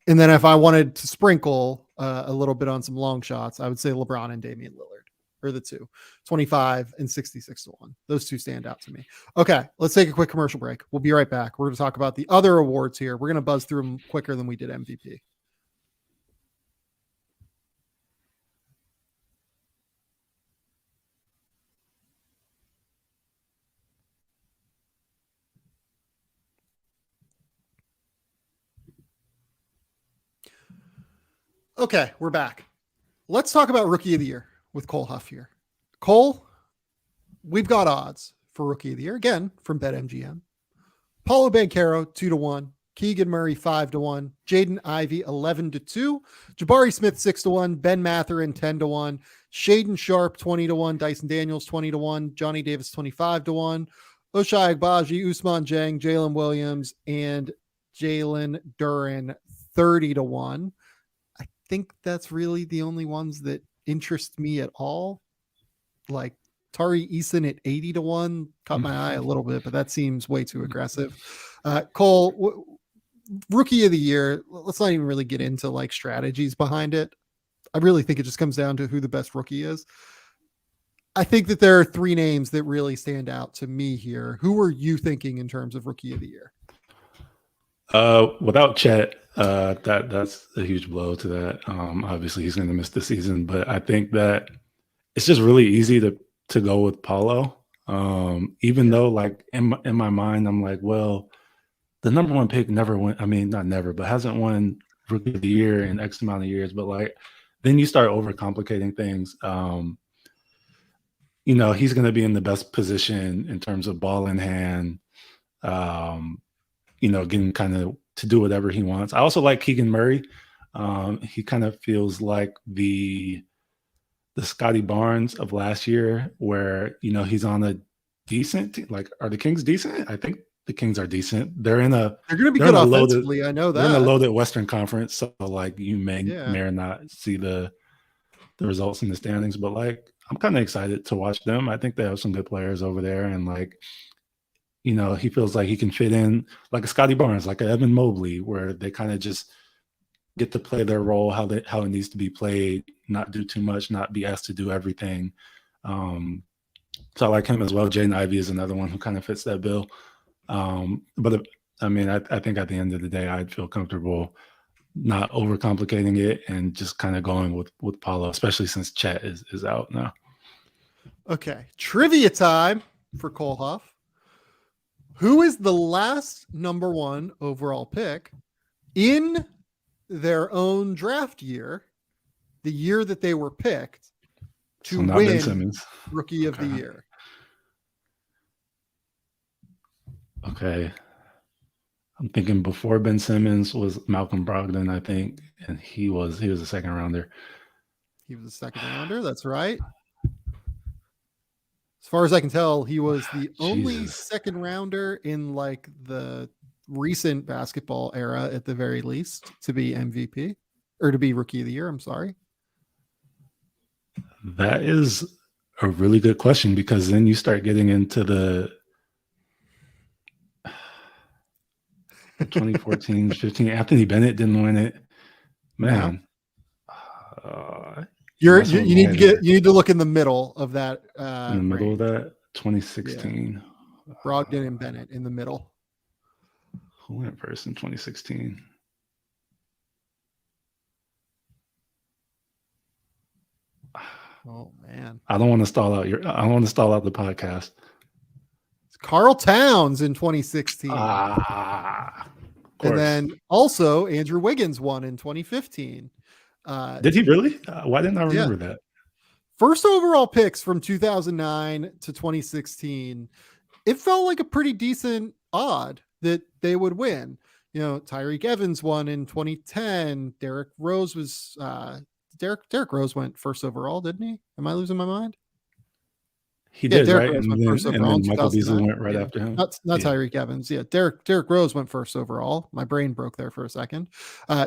And then if I wanted to sprinkle a little bit on some long shots, I would say LeBron and Damian Lillard are the two, 25 and 66 to 1. Those two stand out to me. Okay, let's take a quick commercial break. We'll be right back. We're going to talk about the other awards here. We're going to buzz through them quicker than we did MVP. Okay, we're back. Let's talk about Rookie of the Year with Cole Huff here. Cole, we've got odds for Rookie of the Year, again, from BetMGM. Paulo Banchero, 2 to 1. Keegan Murray, 5 to 1. Jaden Ivey, 11 to 2. Jabari Smith, 6 to 1. Ben Mathurin, 10 to 1. Shaden Sharp, 20 to 1. Dyson Daniels, 20 to 1. Johnny Davis, 25 to 1. Ochai Agbaji, Usman Jang, Jalen Williams, and Jalen Duren, 30 to 1. I think that's really the only ones that interest me at all. Like Tari Eason at 80 to 1 caught my eye a little bit, but that seems way too aggressive. Cole, Rookie of the Year, let's not even really get into like strategies behind it. I really think it just comes down to who the best rookie is. I think that there are 3 names that really stand out to me here. Who are you thinking in terms of Rookie of the Year? Without Chet, that's a huge blow to that. Obviously, he's going to miss the season, but I think that it's just really easy to go with Paulo. Even though, like in my mind, I'm like, well, the number 1 pick never won. I mean, not never, but hasn't won Rookie of the Year in X amount of years. But like, then you start overcomplicating things. He's going to be in the best position in terms of ball in hand. Getting kind of to do whatever he wants. I also like Keegan Murray. He kind of feels like the the Scotty Barnes of last year, where he's on a decent team. Like, are the Kings decent? I think the Kings are decent. They're going to be good offensively. I know that. They're in a loaded Western Conference, so like you may Yeah. or not see the results in the standings, but like I'm kind of excited to watch them. I think they have some good players over there, and like he feels like he can fit in like a Scotty Barnes, like a Evan Mobley, where they kind of just get to play their role how it needs to be played, not do too much, not be asked to do everything. So I like him as well. Jaden Ivey is another one who kind of fits that bill. But I mean, I think at the end of the day, I'd feel comfortable not overcomplicating it and just kind of going with Paulo, especially since Chet is out now. Okay. Trivia time for Cole Huff. Who is the last number 1 overall pick in their own draft year, the year that they were picked to win Rookie of the Year? Okay. I'm thinking before Ben Simmons was Malcolm Brogdon, I think, and he was a second rounder. He was a second rounder. That's right. As far as I can tell, he was the only second rounder in like the recent basketball era, at the very least, to be MVP or to be Rookie of the Year. I'm sorry. That is a really good question, because then you start getting into the 2014, 15. Anthony Bennett didn't win it. Man. You need to look in the middle of that. In the middle range. Of that, 2016. Yeah. Brogdon and Bennett in the middle. Who went first in 2016? Oh man, I don't want to stall out the podcast. It's Karl Towns in 2016. And then also Andrew Wiggins won in 2015. Did he really? Why didn't I remember that? First overall picks from 2009 to 2016. It felt like a pretty decent odd that they would win. Tyreke Evans won in 2010. Derrick Rose was Derrick Rose went first overall, didn't he? Am I losing my mind? He did, Derrick right? And then Michael Beasley went right after him. Not Tyreke Evans. Yeah, Derrick Rose went first overall. My brain broke there for a second.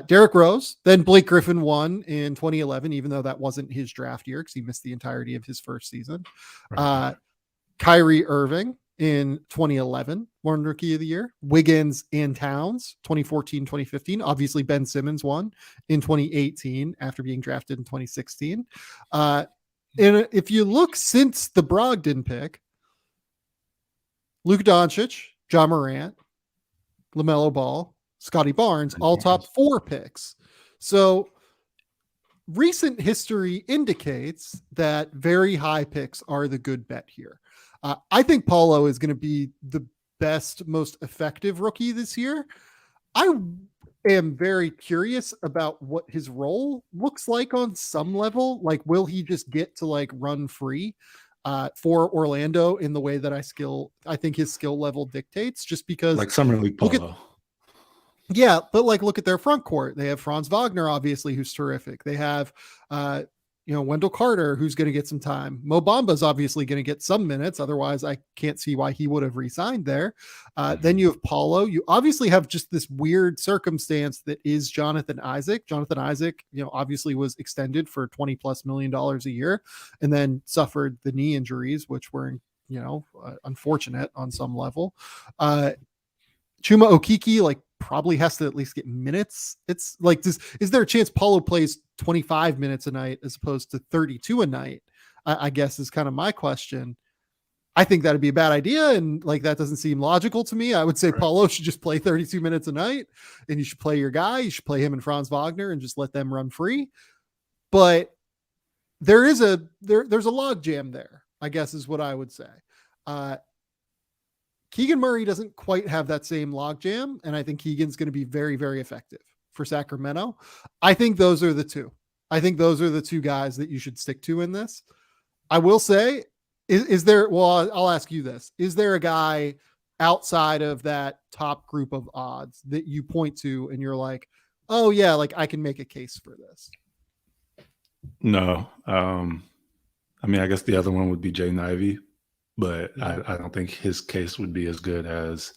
Derrick Rose. Then Blake Griffin won in 2011, even though that wasn't his draft year because he missed the entirety of his first season. Right. Kyrie Irving in 2011 won Rookie of the Year. Wiggins and Towns, 2014, 2015. Obviously, Ben Simmons won in 2018 after being drafted in 2016. And if you look since the Brogdon pick, Luka Doncic, Ja Morant, LaMelo Ball, Scotty Barnes, all top 4 picks. So recent history indicates that very high picks are the good bet here. I think Paulo is going to be the best, most effective rookie this year. I am very curious about what his role looks like on some level. Like, will he just get to like run free for Orlando in the way that I think his skill level dictates, just because like Summer League Paulo. Yeah, but like look at their front court. They have Franz Wagner, obviously, who's terrific. They have Wendell Carter, who's going to get some time. Mo Bamba's obviously going to get some minutes. Otherwise, I can't see why he would have re-signed there. Then you have Paulo. You obviously have just this weird circumstance that is Jonathan Isaac. Jonathan Isaac, obviously was extended for $20+ million a year and then suffered the knee injuries, which were, unfortunate on some level. Chuma Okeke, probably has to at least get minutes. It's like, is there a chance Paulo plays 25 minutes a night as opposed to 32 a night? I guess is kind of my question. I think that'd be a bad idea. And that doesn't seem logical to me. I would say Paulo should just play 32 minutes a night and you should play your guy. You should play him and Franz Wagner and just let them run free. But there's a log jam there, I guess is what I would say. Keegan Murray doesn't quite have that same logjam, and I think Keegan's going to be very, very effective for Sacramento. I think those are the two. I think those are the two guys that you should stick to in this. I will say, is there, well, I'll ask you this. Is there a guy outside of that top group of odds that you point to and you're like, oh yeah, I can make a case for this? No. I mean, I guess the other one would be Jay Ivey, but Yeah. I don't think his case would be as good as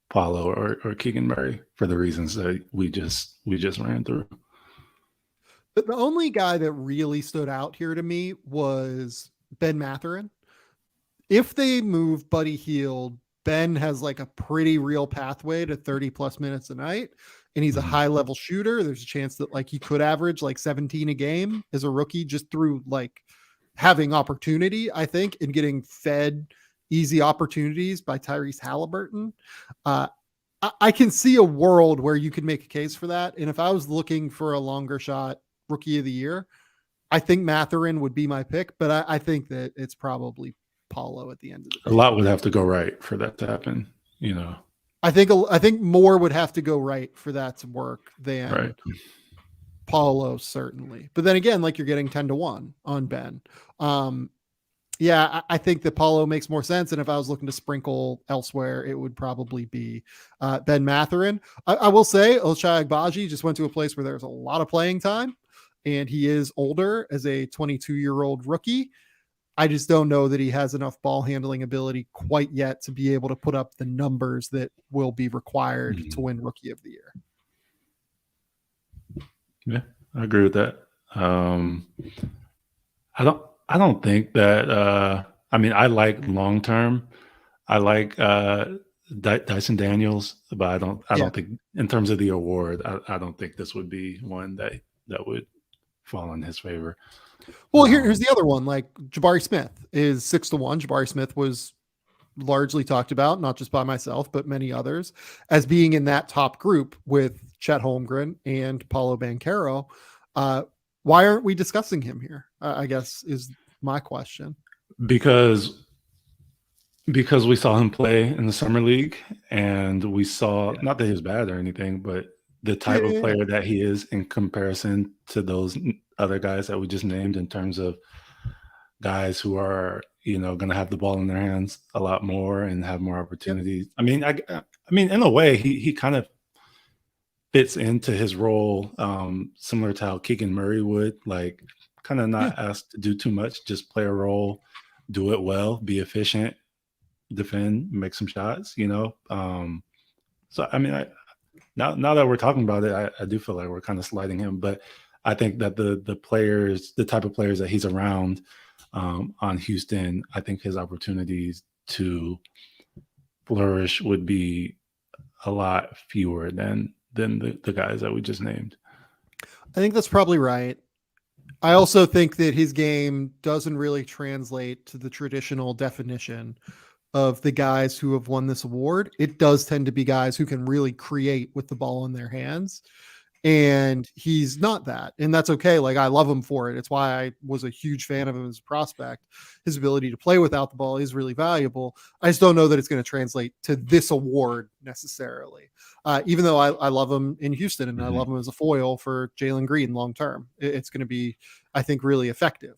Paulo or Keegan Murray for the reasons that we just ran through. But the only guy that really stood out here to me was Ben Mathurin. If they move Buddy Hield, Ben has like a pretty real pathway to 30 plus minutes a night. And he's a high level shooter. There's a chance that like he could average like 17 a game as a rookie just through like having opportunity, I think, and getting fed easy opportunities by Tyrese Halliburton. I can see a world where you could make a case for that. And if I was looking for a longer shot rookie of the year, I think Mathurin would be my pick, but I think that it's probably Paulo at the end of the day. A lot would have to go right for that to happen, you know. I think more would have to go right for that to work than Paulo, certainly. But then again, like you're getting 10-1 on Ben. I think that Paulo makes more sense. And if I was looking to sprinkle elsewhere, it would probably be Ben Mathurin. I will say Ochai Agbaji just went to a place where there's a lot of playing time, and he is older as a 22-year-old rookie. I just don't know that he has enough ball handling ability quite yet to be able to put up the numbers that will be required to win Rookie of the Year. Yeah, I agree with that. I don't think that. I mean, I like long term. I like Dyson Daniels, but I don't think in terms of the award, I don't think this would be one that would fall in his favor. Well, here's the other one. Like Jabari Smith is 6-1. Jabari Smith was largely talked about, not just by myself, but many others, as being in that top group with Chet Holmgren and Paolo Banchero. Why aren't we discussing him here? I guess is my question. Because we saw him play in the summer league, and we saw not that he was bad or anything, but the type of player that he is in comparison to those other guys that we just named, in terms of guys who are, you know, going to have the ball in their hands a lot more and have more opportunities. I mean, I mean, in a way, he kind of fits into his role, similar to how Keegan Murray would, like, kind of not asked to do too much, just play a role, do it well, be efficient, defend, make some shots, you know. So I mean, now that we're talking about it, I do feel like we're kind of sliding him, but I think that the players, the type of players that he's around on Houston, I think his opportunities to flourish would be a lot fewer than the guys that we just named. I think that's probably right. I also think that his game doesn't really translate to the traditional definition of the guys who have won this award. It does tend to be guys who can really create with the ball in their hands. And he's not that. And that's okay. Like, I love him for it. It's why I was a huge fan of him as a prospect. His ability to play without the ball is really valuable. I just don't know that it's going to translate to this award necessarily. Even though I love him in Houston, and I love him as a foil for Jalen Green long term. It's going to be, I think, really effective.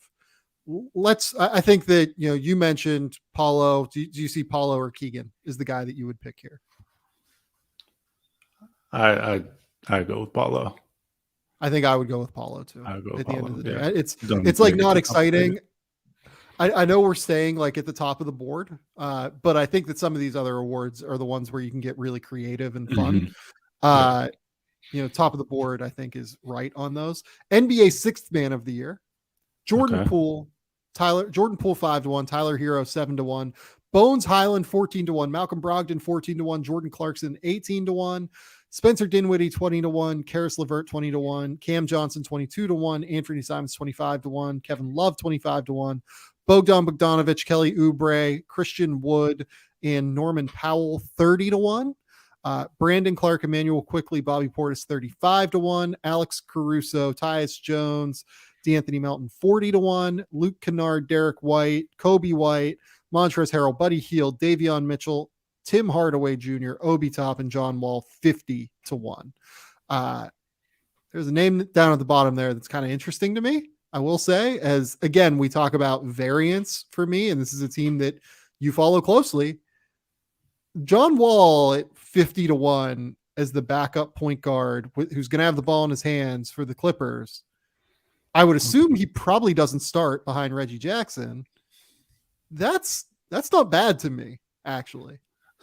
I think that, you know, you mentioned Paulo. Do you see Paulo or Keegan is the guy that you would pick here? I go with Paulo. I think I would go with Paulo too. I would go at with the Paulo, end of the day, yeah. it's like not exciting. I know we're staying like at the top of the board, but I think that some of these other awards are the ones where you can get really creative and fun. You know, top of the board, I think, is right on those. NBA sixth man of the year, Jordan Poole, Jordan Poole 5-1, Tyler Hero 7-1, Bones Highland 14-1, Malcolm Brogdon 14-1, Jordan Clarkson 18-1, Spencer Dinwiddie 20-1, Karis LeVert 20-1, Cam Johnson 22-1, Anthony Simons 25-1, Kevin Love 25-1, Bogdan Bogdanovic, Kelly Oubre, Christian Wood, and Norman Powell 30-1. Brandon Clark, Emmanuel Quickly, Bobby Portis 35-1, Alex Caruso, Tyus Jones, DeAnthony Melton 40-1, Luke Kennard, Derek White, Kobe White, Montrezl Harrell, Buddy Hield, Davion Mitchell, Tim Hardaway Jr., Obi Toppin, John Wall 50-1. There's a name down at the bottom there that's kind of interesting to me, I will say, as again, we talk about variance for me, and this is a team that you follow closely. John Wall at 50-1 as the backup point guard who's going to have the ball in his hands for the Clippers. I would assume he probably doesn't start behind Reggie Jackson. That's not bad to me, actually.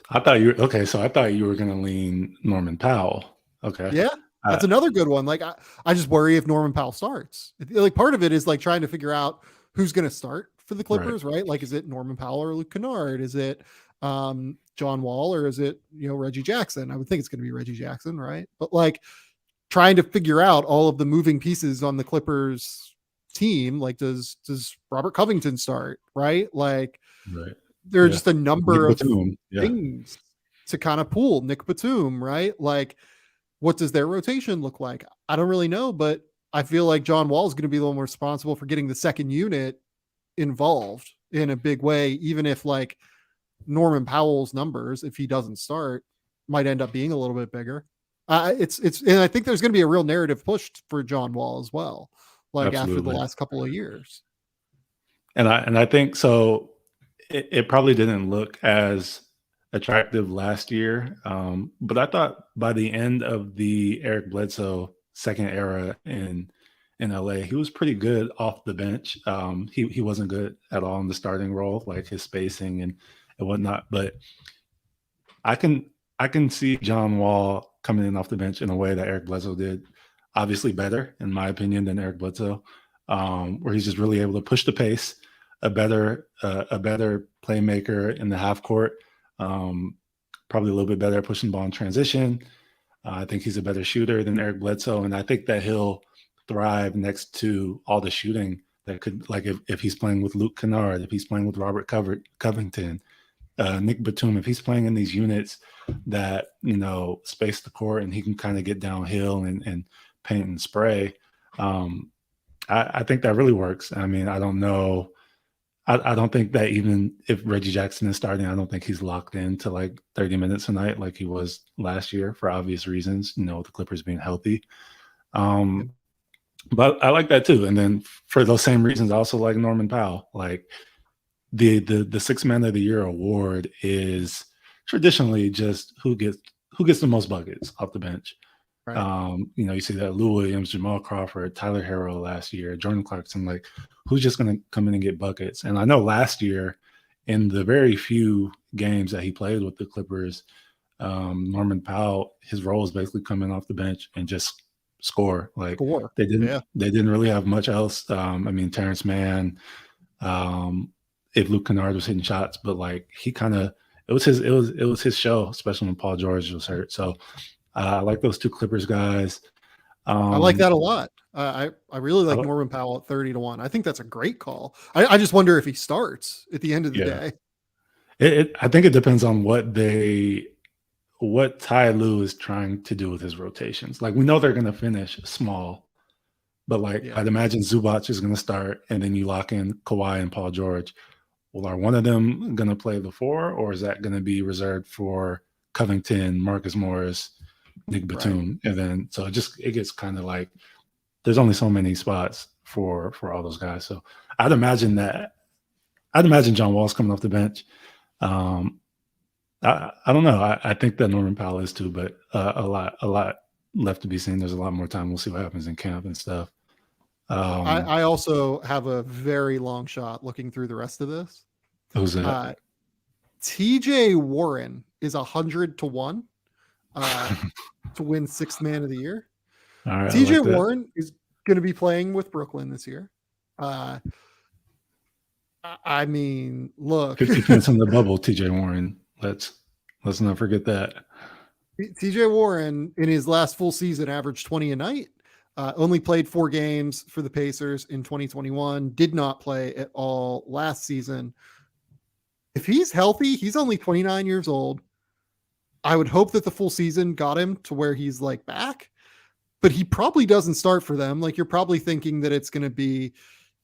I thought you okay. So I thought you were going to lean Norman Powell. Okay. Yeah, that's another good one. Like I just worry if Norman Powell starts. Like part of it is like trying to figure out who's going to start for the Clippers, right? Like, is it Norman Powell or Luke Kennard? Is it John Wall or is it Reggie Jackson? I would think it's going to be Reggie Jackson, right? But like trying to figure out all of the moving pieces on the Clippers team. Like, does Robert Covington start? Right? Like, there are just a number of things to kind of pool. Nick Batum, right? Like, what does their rotation look like? I don't really know, but I feel like John Wall is going to be a little more responsible for getting the second unit involved in a big way, even if like Norman Powell's numbers, if he doesn't start, might end up being a little bit bigger. And I think there's going to be a real narrative pushed for John Wall as well, like after the last couple of years. And I think so. It probably didn't look as attractive last year, but I thought by the end of the Eric Bledsoe second era in LA, he was pretty good off the bench. He wasn't good at all in the starting role, like his spacing and whatnot. But I can see John Wall coming in off the bench in a way that Eric Bledsoe did, obviously better in my opinion than Eric Bledsoe, where he's just really able to push the pace, a better playmaker in the half court, probably a little bit better at pushing the ball in transition. I think he's a better shooter than Eric Bledsoe, and I think that he'll thrive next to all the shooting that could, like if he's playing with Luke Kennard, if he's playing with Robert Covington, Nick Batum, if he's playing in these units that space the court and he can kind of get downhill and paint and spray. I think that really works. I mean, I don't know. I don't think that even if Reggie Jackson is starting, I don't think he's locked into like 30 minutes a night like he was last year for obvious reasons, the Clippers being healthy. But I like that too. And then for those same reasons, I also like Norman Powell. Like the Sixth Man of the Year award is traditionally just who gets the most buckets off the bench. Right. You see that Lou Williams, Jamal Crawford, Tyler Herro last year, Jordan Clarkson, like who's just going to come in and get buckets. And I know last year in the very few games that he played with the Clippers, Norman Powell, his role is basically coming off the bench and just score. Like they didn't really have much else. I mean, Terrence Mann, if Luke Kennard was hitting shots, but like he kind of, it was his show, especially when Paul George was hurt. So I like those two Clippers guys. I like that a lot. I really like Norman Powell at 30-1. I think that's a great call. I just wonder if he starts at the end of the day. I think it depends on what Ty Lue is trying to do with his rotations. Like we know they're going to finish small, but like I'd imagine Zubac is going to start, and then you lock in Kawhi and Paul George. Well, are one of them going to play the four, or is that going to be reserved for Covington, Marcus Morris, Nick Batum? Right. And then so it gets kind of like there's only so many spots for all those guys. So I'd imagine John Wall's coming off the bench. I don't know. I think that Norman Powell is too, but a lot left to be seen. There's a lot more time. We'll see what happens in camp and stuff. I also have a very long shot looking through the rest of this. Who's that? TJ Warren is 100-1 to win Sixth Man of the Year. All right, TJ Warren is going to be playing with Brooklyn this year. I mean, look, 50 points in the bubble. TJ Warren. Let's not forget that. TJ Warren in his last full season averaged 20 a night. Only played 4 games for the Pacers in 2021. Did not play at all last season. If he's healthy, he's only 29 years old. I would hope that the full season got him to where he's like back, but he probably doesn't start for them. Like you're probably thinking that it's going to be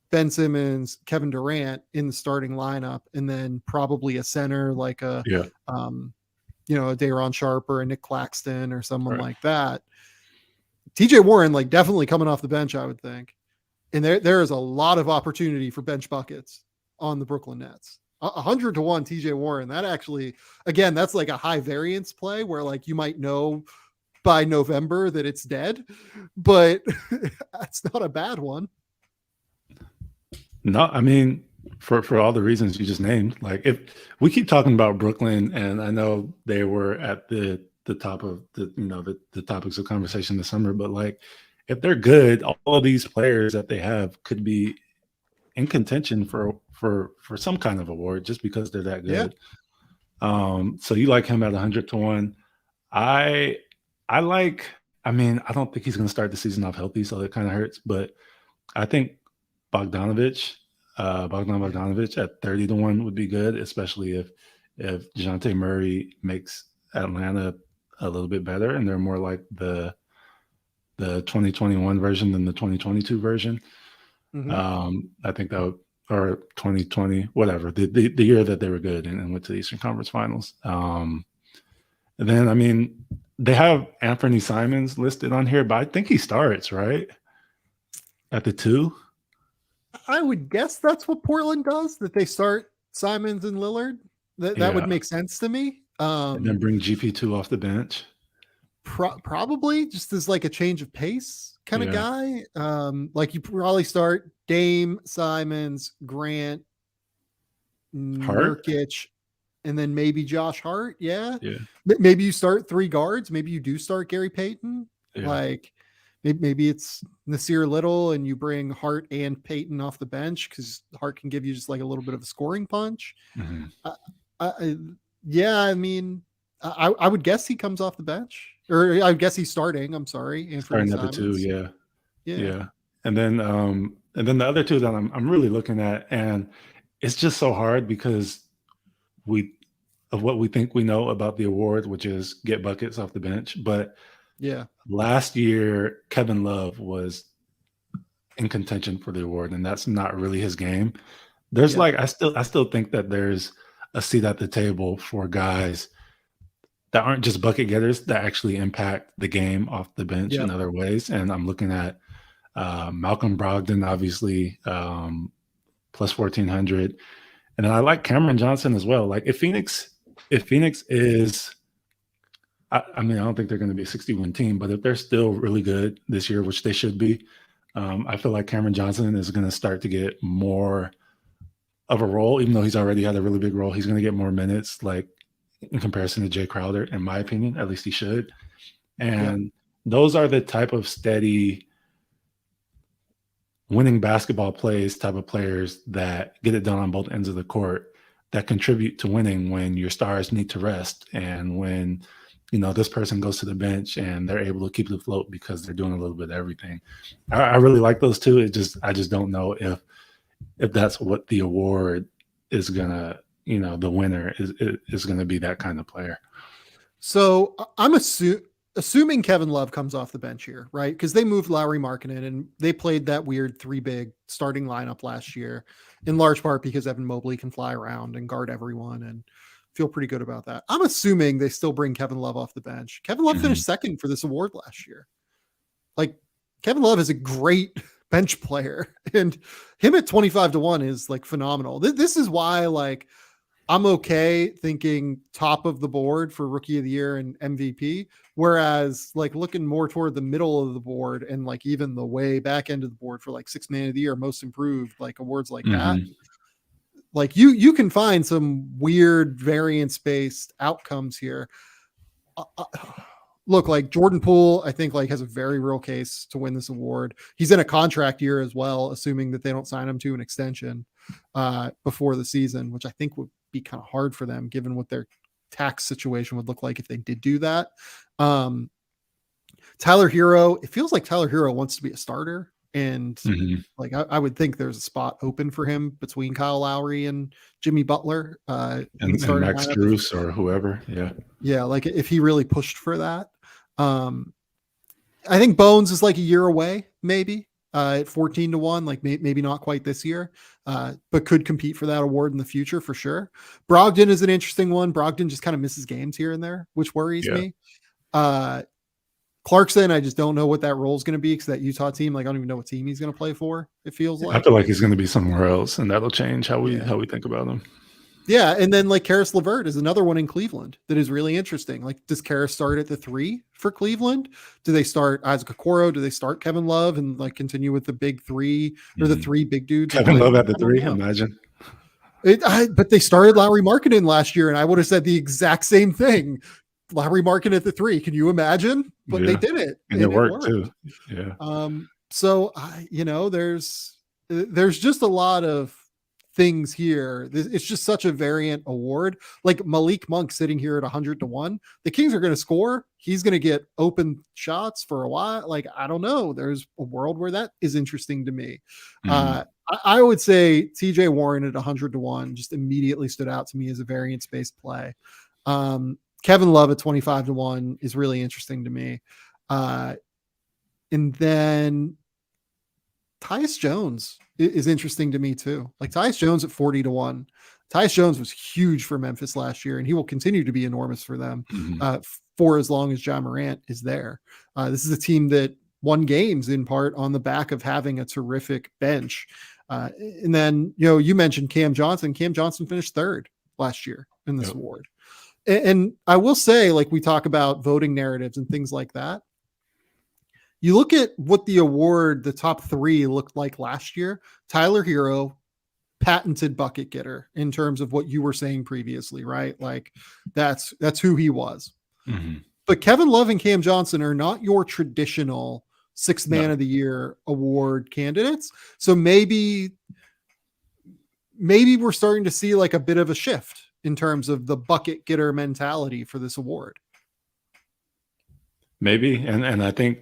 Ben Simmons, Kevin Durant in the starting lineup, and then probably a center like a Day'Ron Sharpe or a Nick Claxton or someone like that. TJ Warren, like definitely coming off the bench, I would think. And there is a lot of opportunity for bench buckets on the Brooklyn Nets. 100-1 TJ Warren. That actually, again, that's like a high variance play where like you might know by November that it's dead, but that's not a bad one. No, I mean, for all the reasons you just named, like if we keep talking about Brooklyn, and I know they were at the top of the topics of conversation this summer, but like if they're good, all of these players that they have could be in contention for some kind of award just because they're that Yeah. good. So you like him at 100 to 1. I I like. I mean, I don't think he's going to start the season off healthy, so it kind of hurts. But I think Bogdanovich, Bogdan Yeah. Bogdanovich at 30 to 1 would be good, especially if Dejounte Murray makes Atlanta a little bit better, and they're more like the 2021 version than the 2022 version. Mhm. I think that would, or 2020, whatever, the year that they were good and went to the Eastern Conference Finals. And then, I mean, they have Anthony Simons listed on here, but I think he starts, right? At the 2. I would guess that's what Portland does, that they start Simons and Lillard. That would Yeah. make sense to me. And then bring GP2 off the bench. Probably just as like a change of pace kind of Yeah. guy. Like you probably start Dame, Simons, Grant, Hart? Nurkic, and then maybe Josh Hart. Yeah. Yeah. Maybe you start 3 guards. Maybe you do start Gary Payton. Yeah. Like maybe it's Nasir Little and you bring Hart and Payton off the bench because Hart can give you just like a little bit of a scoring punch. Yeah, I mean, I would guess he comes off the bench, or I guess he's starting. I'm sorry, Anthony Starting at the 2, Simons. yeah. And then the other two that I'm really looking at, and it's just so hard because of what we think we know about the award, which is get buckets off the bench. But Yeah, last year, Kevin Love was in contention for the award, and that's not really his game. There's Yeah. like I still think that there's a seat at the table for guys that aren't just bucket getters that actually impact the game off the bench Yep. in other ways. And I'm looking at Malcolm Brogdon, obviously, plus 1400. And then I like Cameron Johnson as well. Like if Phoenix is, I mean, I don't think they're going to be a 60-win team, but if they're still really good this year, which they should be, I feel like Cameron Johnson is going to start to get more of a role, even though he's already had a really big role. He's going to get more minutes, like in comparison to Jay Crowder, in my opinion. At least he should. And those are the type of steady winning basketball plays type of players that get it done on both ends of the court, that contribute to winning when your stars need to rest and when this person goes to the bench and they're able to keep it afloat because they're doing a little bit of everything. I really like those two. I just don't know if that's what the award is gonna, the winner is gonna be that kind of player. So I'm assuming Kevin Love comes off the bench here, right? Because they moved Lowry Markkanen and they played that weird 3 big starting lineup last year, in large part because Evan Mobley can fly around and guard everyone and feel pretty good about that. I'm assuming they still bring Kevin Love off the bench. Kevin Love finished second for this award last year. Like Kevin Love is a great bench player, and him at 25 to 1 is like phenomenal. This is why like I'm okay thinking top of the board for rookie of the year and MVP. Whereas like looking more toward the middle of the board and like even the way back end of the board for like 6 man of the year, most improved, like awards like that. Like you can find some weird variance based outcomes here. Look, like Jordan Poole, I think like has a very real case to win this award. He's in a contract year as well, assuming that they don't sign him to an extension before the season, which I think would be kind of hard for them given what their tax situation would look like if they did do that. Tyler Hero, it feels like Tyler Hero wants to be a starter. And like I would think there's a spot open for him between Kyle Lowry and Jimmy Butler and Max Strus or whoever. Yeah, like if he really pushed for that. I think Bones is like a year away, maybe at 14 to 1, like maybe not quite this year, but could compete for that award in the future for sure. Brogdon is an interesting one. Brogdon just kind of misses games here and there, which worries me. Clarkson, I just don't know what that role is going to be because that Utah team, like I don't even know what team he's going to play for. It feels like I feel like he's going to be somewhere else, and that'll change how we think about him. Yeah, and then like Karis LeVert is another one in Cleveland that is really interesting. Like, does Karis start at the 3 for Cleveland? Do they start Isaac Okoro? Do they start Kevin Love and like continue with the big 3 or the 3 big dudes? Kevin Love at the 3, imagine. But they started Lauri Markkanen last year, and I would have said the exact same thing. Lauri Markkanen at the 3. Can you imagine? But they did it, and it worked too. Yeah. So there's just a lot of things here. It's just such a variant award. Like Malik Monk sitting here at 100-1. The Kings are going to score. He's going to get open shots for a while. Like, I don't know. There's a world where that is interesting to me. I would say TJ Warren at 100-1 just immediately stood out to me as a variance-based play. Kevin Love at 25-1 is really interesting to me. And then Tyus Jones is interesting to me too. Like Tyus Jones at 40-1. Tyus Jones was huge for Memphis last year, and he will continue to be enormous for them for as long as Ja Morant is there. This is a team that won games in part on the back of having a terrific bench. And then, you mentioned Cam Johnson. Cam Johnson finished 3rd last year in this award. And I will say, like, we talk about voting narratives and things like that. You look at what the top 3 looked like last year. Tyler Hero, patented bucket getter in terms of what you were saying previously, right? Like that's who he was. But Kevin Love and Cam Johnson are not your traditional 6th man of the year award candidates. So maybe we're starting to see like a bit of a shift in terms of the bucket getter mentality for this award. Maybe. And I think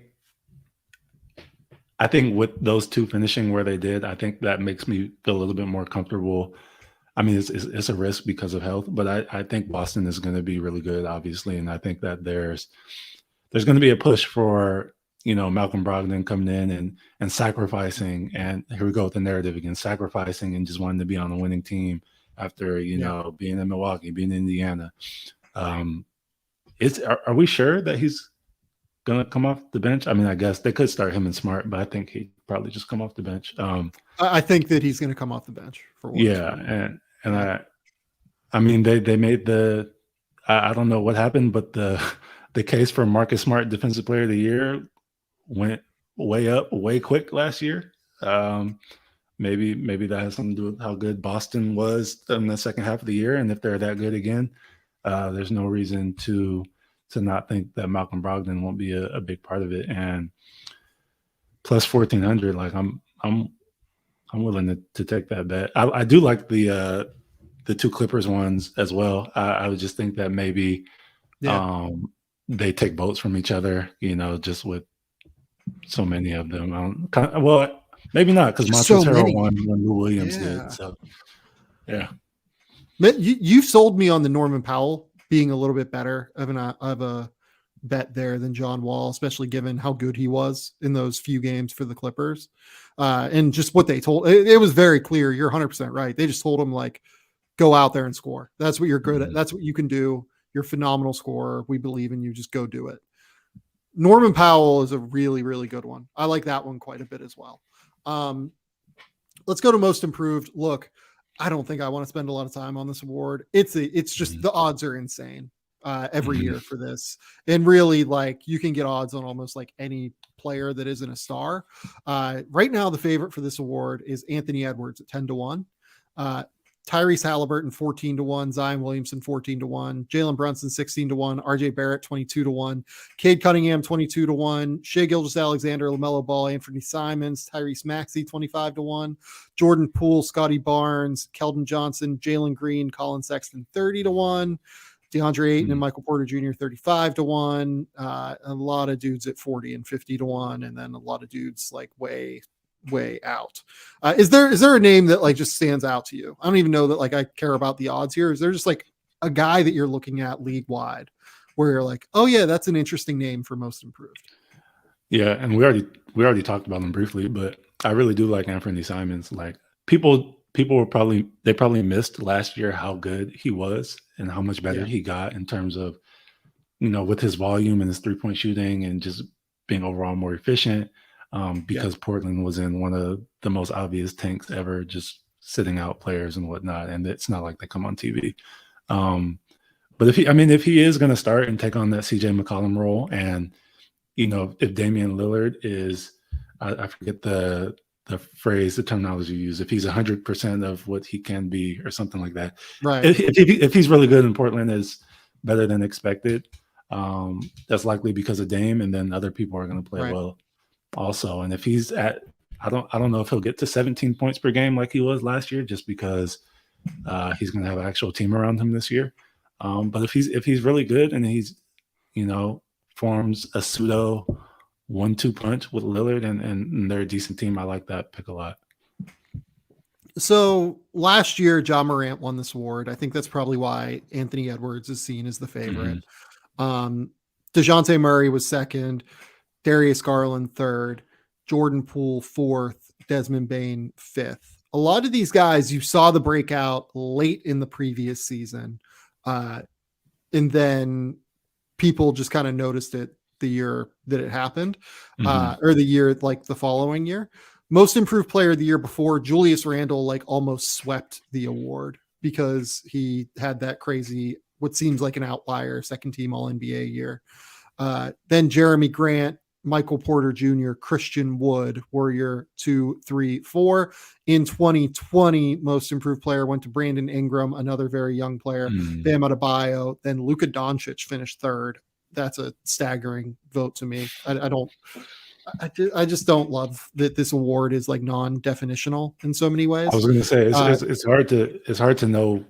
with those 2 finishing where they did, I think that makes me feel a little bit more comfortable. I mean, it's a risk because of health, but I think Boston is going to be really good, obviously. And I think that there's going to be a push for, Malcolm Brogdon coming in and sacrificing. And here we go with the narrative again, sacrificing and just wanting to be on a winning team after, being in Milwaukee, being in Indiana. Are we sure that he's going to come off the bench? I mean, I guess they could start him and Smart, but I think he'd probably just come off the bench. I think that he's going to come off the bench for one. Yeah. And I mean, they made I don't know what happened, but the case for Marcus Smart Defensive Player of the Year went way up, way quick last year. Maybe that has something to do with how good Boston was in the second half of the year. And if they're that good again, there's no reason to not think that Malcolm Brogdon won't be a big part of it. And plus 1,400, like I'm willing to take that bet. I do like the 2 Clippers ones as well. I would just think that maybe they take votes from each other, just with so many of them. Well, maybe not, because Montrezl Harrell won when Lou Williams did. So, yeah. You've sold me on the Norman Powell being a little bit better of a bet there than John Wall, especially given how good he was in those few games for the Clippers. And just what they told, it was very clear. You're 100% right. They just told him, like, go out there and score. That's what you're good at. That's what you can do. You're a phenomenal scorer. We believe in you. Just go do it. Norman Powell is a really, really good one. I like that one quite a bit as well. Let's go to most improved. Look, I don't think I want to spend a lot of time on this award. It's just the odds are insane every year for this. And really, like, you can get odds on almost like any player that isn't a star. Right now, the favorite for this award is Anthony Edwards at 10-1. Tyrese Halliburton 14-1, Zion Williamson 14-1, Jalen Brunson 16-1, RJ Barrett 22-1, Cade Cunningham 22-1, Shai Gilgeous-Alexander, LaMelo Ball, Anthony Simons, Tyrese Maxey 25-1, Jordan Poole, Scotty Barnes, Keldon Johnson, Jalen Green, Colin Sexton 30-1, DeAndre Ayton and Michael Porter Jr. 35-1, a lot of dudes at 40 and 50-1, and then a lot of dudes like way out. Is there a name that like just stands out to you? I don't even know that like I care about the odds here. Is there just like a guy that you're looking at league wide where you're like, oh yeah, that's an interesting name for most improved? Yeah, and we already talked about him briefly, but I really do like Anthony Simons. Like people were probably missed last year how good he was and how much better he got in terms of, with his volume and his 3-point shooting and just being overall more efficient. Because Portland was in one of the most obvious tanks ever, just sitting out players and whatnot, and it's not like they come on TV. But if he is going to start and take on that CJ McCollum role, and if Damian Lillard is, I forget the phrase, the terminology you use, if he's 100% of what he can be or something like that, Right. If he's really good and Portland is better than expected, that's likely because of Dame, and then other people are going to play well also. And if he's at, I don't know if he'll get to 17 points per game like he was last year, just because he's going to have an actual team around him this year. But if he's really good and he's, forms a pseudo 1-2 punch with Lillard and they're a decent team, I like that pick a lot. So last year, Ja Morant won this award. I think that's probably why Anthony Edwards is seen as the favorite. DeJounte Murray was second, Darius Garland third, Jordan Poole fourth, Desmond Bane fifth. A lot of these guys, you saw the breakout late in the previous season. And then people just kind of noticed it the year that it happened, or the year, like the following year. Most improved player of the year before, Julius Randle, like almost swept the award because he had that crazy, what seems like an outlier, second team All NBA year. Then Jeremy Grant, Michael Porter Jr., Christian Wood were your 2, 3, 4. In 2020, most improved player went to Brandon Ingram, another very young player, Bam Adebayo. Then Luka Doncic finished third. That's a staggering vote to me. I just don't love that this award is like non-definitional in so many ways. I was going to say it's hard to know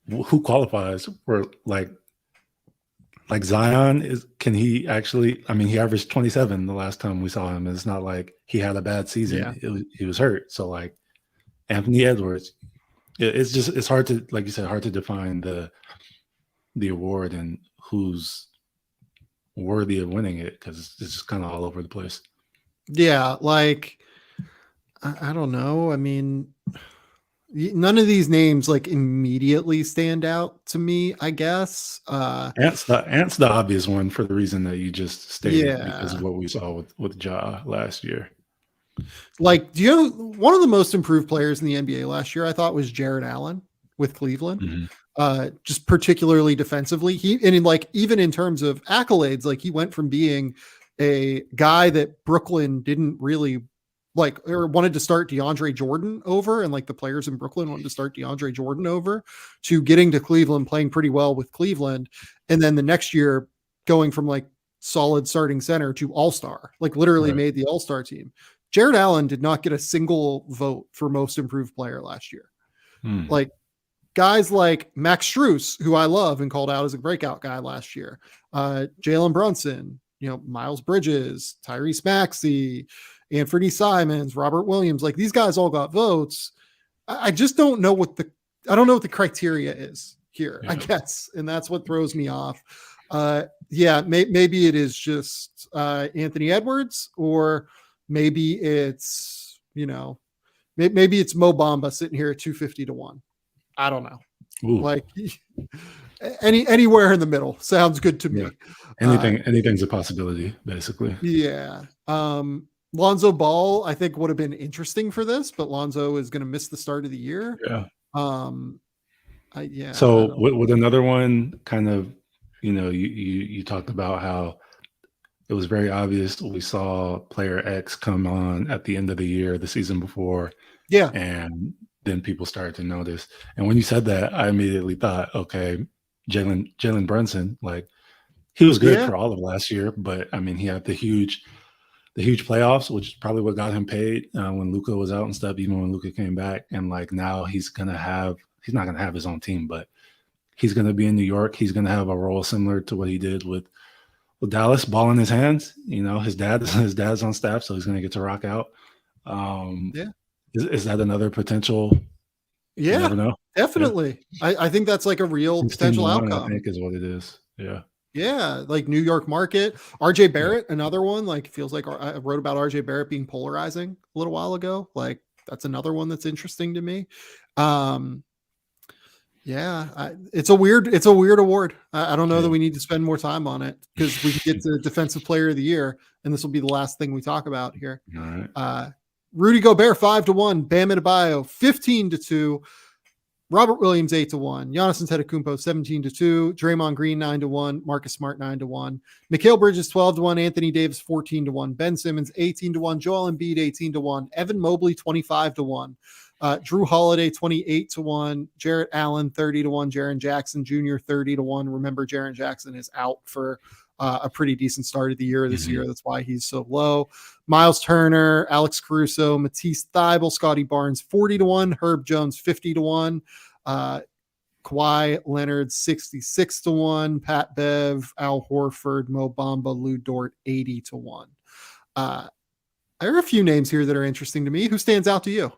who qualifies for like Zion. Can he actually? I mean, he averaged 27 the last time we saw him. It's not like he had a bad season. Yeah. He was hurt. So like Anthony Edwards, it's hard to, like you said, hard to define the award and who's worthy of winning it, because it's just kind of all over the place. Yeah, like I don't know. I mean, none of these names like immediately stand out to me, I guess. Ant's the obvious one for the reason that you just stated, because of what we saw with Ja last year. Like, do you know one of the most improved players in the NBA last year, I thought, was Jared Allen with Cleveland. Just particularly defensively. Even in terms of accolades, like he went from being a guy that Brooklyn didn't really like, or wanted to start DeAndre Jordan over, and like the players in Brooklyn wanted to start DeAndre Jordan over, to getting to Cleveland, playing pretty well with Cleveland. And then the next year going from like solid starting center to all-star, like literally made the all-star team. Jared Allen did not get a single vote for most improved player last year. Like guys like Max Strus, who I love and called out as a breakout guy last year, Jalen Brunson, Miles Bridges, Tyrese Maxey, Anthony Simons, Robert Williams, like these guys all got votes. I just don't know what the criteria is here, I guess. And that's what throws me off. Maybe it is just Anthony Edwards, or maybe it's, maybe it's Mo Bamba sitting here at 250-1. I don't know. Ooh. Like anywhere in the middle sounds good to me. Anything's a possibility, basically. Yeah. Lonzo Ball, I think, would have been interesting for this, but Lonzo is going to miss the start of the year. Yeah. Yeah. So with another one, kind of, you talked about how it was very obvious. We saw player X come on at the end of the year, the season before. Yeah. And then people started to notice. And when you said that, I immediately thought, okay, Jalen Brunson, like he was good for all of last year, but I mean, he had the huge playoffs, which is probably what got him paid when Luka was out and stuff, even when Luka came back. And like now he's not going to have his own team, but he's going to be in New York. He's going to have a role similar to what he did with Dallas, ball in his hands. His dad's on staff, so he's going to get to rock out. Is that another potential? Yeah, you never know. Definitely. Yeah. I think that's like a real potential outcome. I think is what it is. Yeah. Yeah, like New York market. RJ Barrett, another one. Like, feels like I wrote about RJ Barrett being polarizing a little while ago. Like, that's another one that's interesting to me. It's a weird award. I don't know that we need to spend more time on it, because we can get to Defensive Player of the Year, and this will be the last thing we talk about here. All right. Rudy Gobert 5-1, Bam Adebayo 15-2, Robert Williams 8-1, Giannis Antetokounmpo 17-2, Draymond Green 9-1, Marcus Smart 9-1, Mikal Bridges 12-1, Anthony Davis 14-1, Ben Simmons 18-1, Joel Embiid 18-1, Evan Mobley 25-1, Drew Holiday 28-1, Jarrett Allen 30-1, Jaren Jackson Jr. 30-1. Remember, Jaren Jackson is out for a pretty decent start of the year this year. That's why he's so low. Miles Turner, Alex Caruso, Matisse Thybulle, Scotty Barnes 40-1, Herb Jones 50-1, Kawhi Leonard 66-1, Pat Bev, Al Horford, Mo Bamba, Lou Dort 80-1. There are a few names here that are interesting to me. Who stands out to you?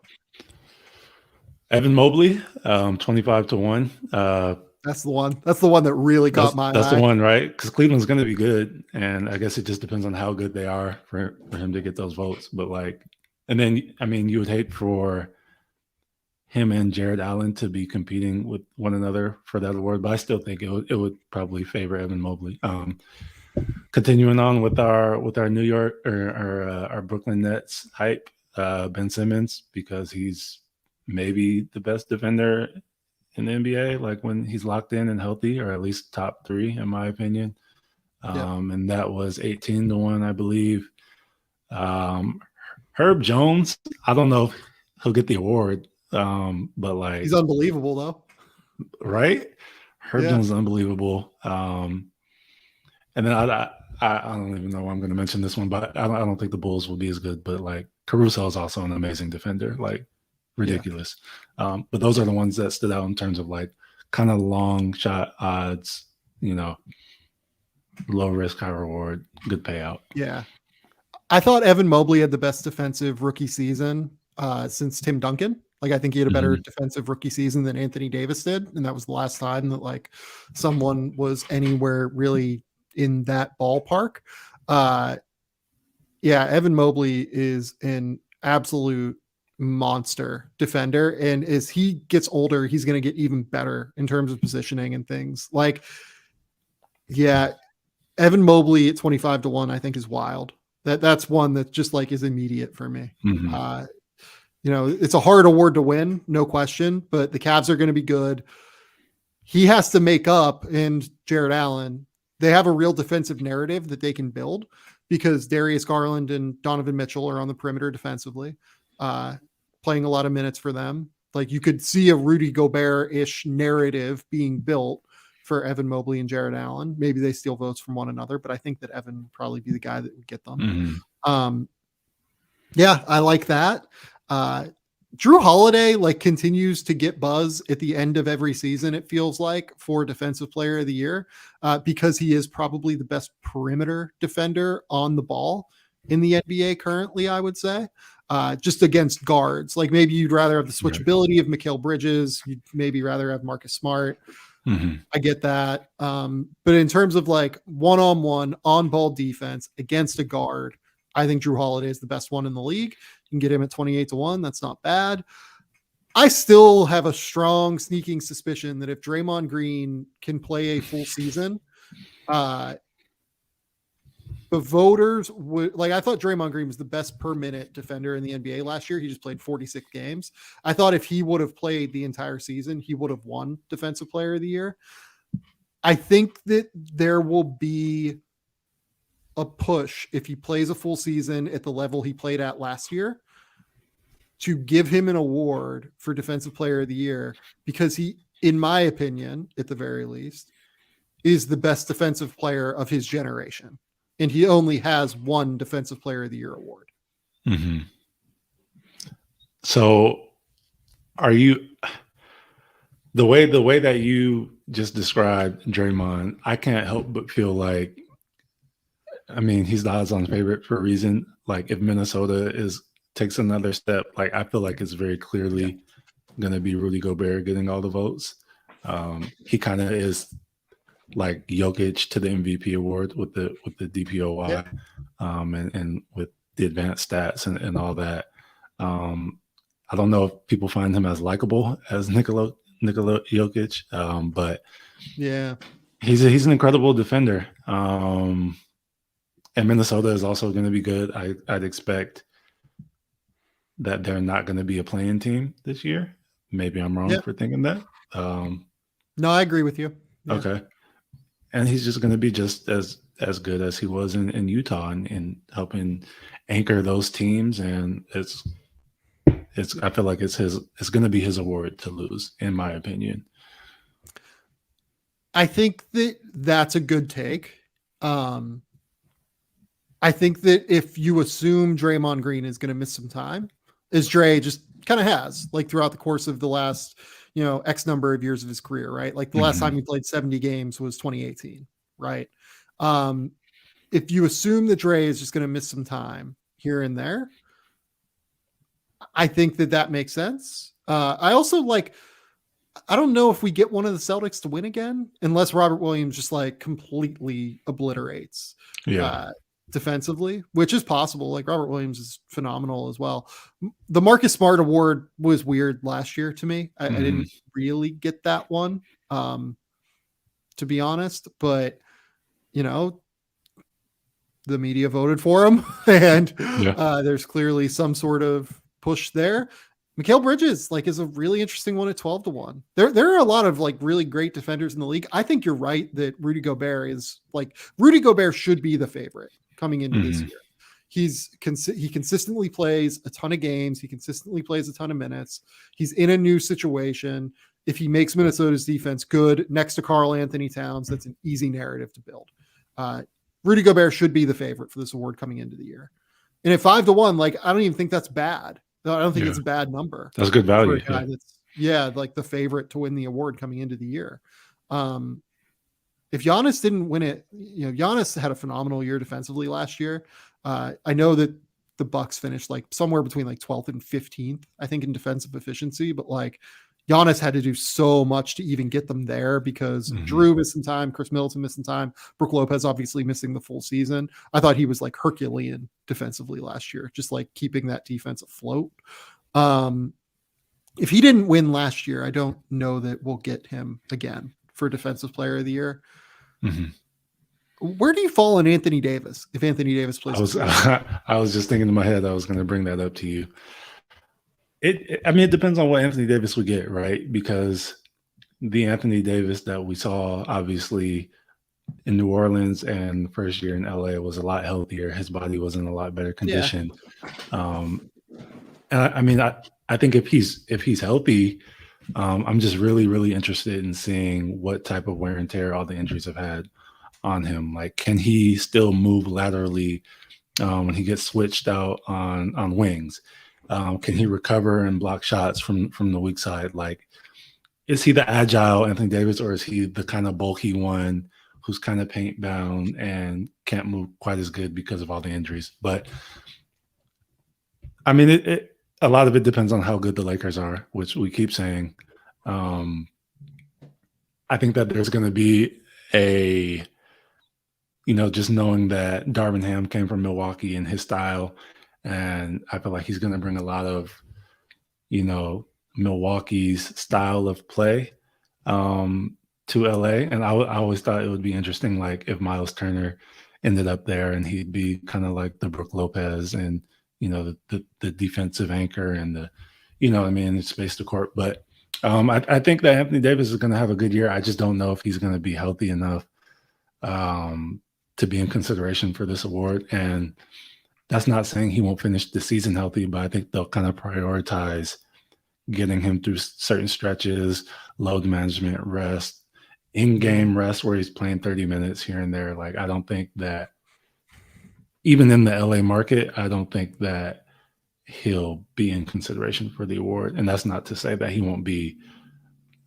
Evan Mobley, 25-1. That's the one. That's the one that really caught my eye. That's the one, right? Because Cleveland's going to be good, and I guess it just depends on how good they are for him to get those votes. But and then I mean, you would hate for him and Jared Allen to be competing with one another for that award, but I still think it would probably favor Evan Mobley. Continuing on with our New York or our Brooklyn Nets hype, Ben Simmons, because he's maybe the best defender in the NBA, like when he's locked in and healthy, or at least top 3 in my opinion. And that was 18-1, I believe. Herb Jones, I don't know if he'll get the award, but he's unbelievable though, right? Herb Jones is unbelievable. And then I don't even know why I'm going to mention this one, but I don't think the Bulls will be as good. But Caruso is also an amazing defender, ridiculous. But those are the ones that stood out in terms of kind of long shot odds, low risk, high reward, good payout. Yeah. I thought Evan Mobley had the best defensive rookie season since Tim Duncan. I think he had a better defensive rookie season than Anthony Davis did. And that was the last time that someone was anywhere really in that ballpark. Evan Mobley is an absolute monster defender. And as he gets older, he's going to get even better in terms of positioning and things. Evan Mobley at 25-1, I think is wild. That's one that just is immediate for me. It's a hard award to win, no question, but the Cavs are going to be good. He has to make up, and Jared Allen, they have a real defensive narrative that they can build because Darius Garland and Donovan Mitchell are on the perimeter defensively, playing a lot of minutes for them. You could see a Rudy Gobert-ish narrative being built for Evan Mobley and Jared Allen. Maybe they steal votes from one another, but I think that Evan would probably be the guy that would get them. I like that. Drew Holiday continues to get buzz at the end of every season, it feels like, for Defensive Player of the Year, because he is probably the best perimeter defender on the ball in the NBA currently, I would say, just against guards. Maybe you'd rather have the switchability of Mikal Bridges. You'd maybe rather have Marcus Smart. I get that. But in terms of one-on-one on-ball defense against a guard, I think Drew Holiday is the best one in the league. You can get him at 28-1. That's not bad. I still have a strong sneaking suspicion that if Draymond Green can play a full season, the voters would I thought Draymond Green was the best per minute defender in the NBA last year. He just played 46 games. I thought if he would have played the entire season, he would have won Defensive Player of the Year. I think that there will be a push if he plays a full season at the level he played at last year to give him an award for Defensive Player of the Year, because he, in my opinion, at the very least, is the best defensive player of his generation. And he only has one Defensive Player of the Year award. So are you, the way that you just described Draymond, I can't help but feel he's the odds-on favorite for a reason. If Minnesota takes another step, I feel it's very clearly going to be Rudy Gobert getting all the votes. He kind of is Jokic to the MVP award with the DPOY, and with the advanced stats and all that. I don't know if people find him as likable as Nikola Jokic, but he's an incredible defender. And Minnesota is also going to be good. I'd expect that they're not going to be a playing team this year. Maybe I'm wrong for thinking that. No, I agree with you. Yeah. Okay. And he's just going to be just as good as he was in Utah and helping anchor those teams. And I feel like it's going to be his award to lose, in my opinion. I think that's a good take. I think that if you assume Draymond Green is going to miss some time, as Dre just kind of has, like throughout the course of the last, X number of years of his career, right? Like the last time he played 70 games was 2018, right? If you assume that Dre is just going to miss some time here and there, I think that makes sense. I also I don't know if we get one of the Celtics to win again, unless Robert Williams just completely obliterates defensively, which is possible. Like Robert Williams is phenomenal as well. The Marcus Smart award was weird last year to me. I didn't really get that one, to be honest, but the media voted for him and there's clearly some sort of push there. Mikal Bridges is a really interesting one at 12-1. There are a lot of really great defenders in the league. I think you're right that Rudy Gobert should be the favorite coming into this year. He consistently plays a ton of games. He consistently plays a ton of minutes. He's in a new situation. If he makes Minnesota's defense good next to Karl Anthony Towns, that's an easy narrative to build. Rudy Gobert should be the favorite for this award coming into the year. And at 5-1, I don't even think that's bad. I don't think it's a bad number. That's good value. For a guy that's the favorite to win the award coming into the year. If Giannis didn't win it, Giannis had a phenomenal year defensively last year. I know that the Bucks finished somewhere between 12th and 15th, I think, in defensive efficiency, but Giannis had to do so much to even get them there because Drew missed some time, Chris Middleton missed some time, Brook Lopez obviously missing the full season. I thought he was Herculean defensively last year, just keeping that defense afloat. If he didn't win last year, I don't know that we'll get him again for Defensive Player of the Year. Where do you fall on Anthony Davis if Anthony Davis plays? I was just thinking in my head I was going to bring that up to you. It depends on what Anthony Davis we get, right? Because the Anthony Davis that we saw, obviously, in New Orleans and the first year in LA was a lot healthier. His body was in a lot better condition. And I think if he's healthy, I'm just really, really interested in seeing what type of wear and tear all the injuries have had on him. Can he still move laterally when he gets switched out on wings? Can he recover and block shots from the weak side? Is he the agile Anthony Davis, or is he the kind of bulky one who's kind of paint bound and can't move quite as good because of all the injuries? But a lot of it depends on how good the Lakers are, which we keep saying. I think that there's going to be just knowing that Darvin Ham came from Milwaukee and his style. And I feel like he's going to bring a lot of, Milwaukee's style of play to LA. And I always thought it would be interesting, if Miles Turner ended up there and he'd be kind of like the Brook Lopez and, the defensive anchor and space the court. But I think that Anthony Davis is going to have a good year. I just don't know if he's going to be healthy enough to be in consideration for this award. And that's not saying he won't finish the season healthy, but I think they'll kind of prioritize getting him through certain stretches, load management, rest, in-game rest where he's playing 30 minutes here and there. I don't think that even in the LA market, I don't think that he'll be in consideration for the award. And that's not to say that he won't be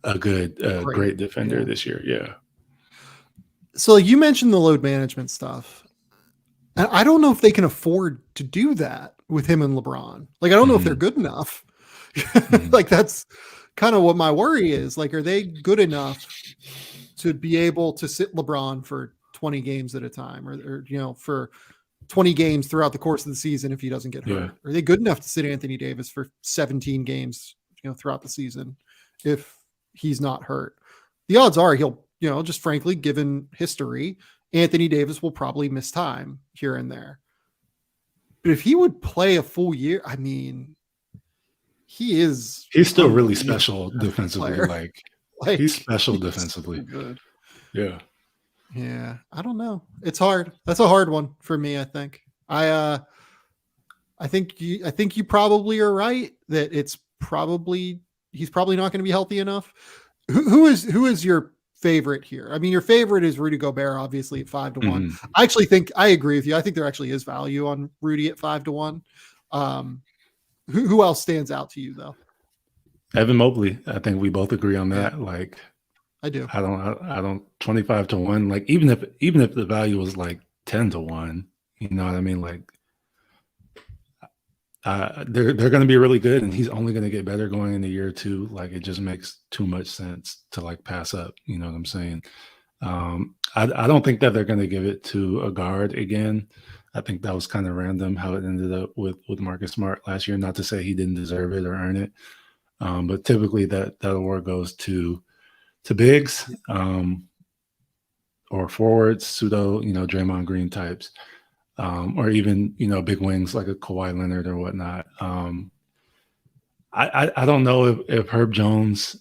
a good, great defender this year. Yeah. So you mentioned the load management stuff. And I don't know if they can afford to do that with him and LeBron. I don't know if they're good enough. That's kind of what my worry is. Are they good enough to be able to sit LeBron for 20 games at a time or for 20 games throughout the course of the season if he doesn't get hurt? Are they good enough to sit Anthony Davis for 17 games, throughout the season if he's not hurt? The odds are he'll, just frankly, given history, Anthony Davis will probably miss time here and there. But if he would play a full year, he is. He's still really unbelievable special defensively. player. Like he's special he's defensively. so good. Yeah. Yeah, I don't know. It's hard. That's a hard one for me. I think. I think you probably are right that he's probably not going to be healthy enough. Who is your favorite here? I mean, your favorite is Rudy Gobert, obviously at 5-1. Mm-hmm. I actually think I agree with you. I think there actually is value on Rudy at 5-1. Who else stands out to you though? Evan Mobley. I think we both agree on that. Yeah, Like I do. I don't 25-1. Like even if the value was like 10-1, you know what I mean? Like they're going to be really good, and he's only going to get better going in a year or two. Like it just makes too much sense to like pass up. You know what I'm saying? I don't think that they're going to give it to a guard again. I think that was kind of random how it ended up with Marcus Smart last year. Not to say he didn't deserve it or earn it, but typically that award goes to bigs or forwards, pseudo, Draymond Green types, or even, big wings like a Kawhi Leonard or whatnot. I don't know if Herb Jones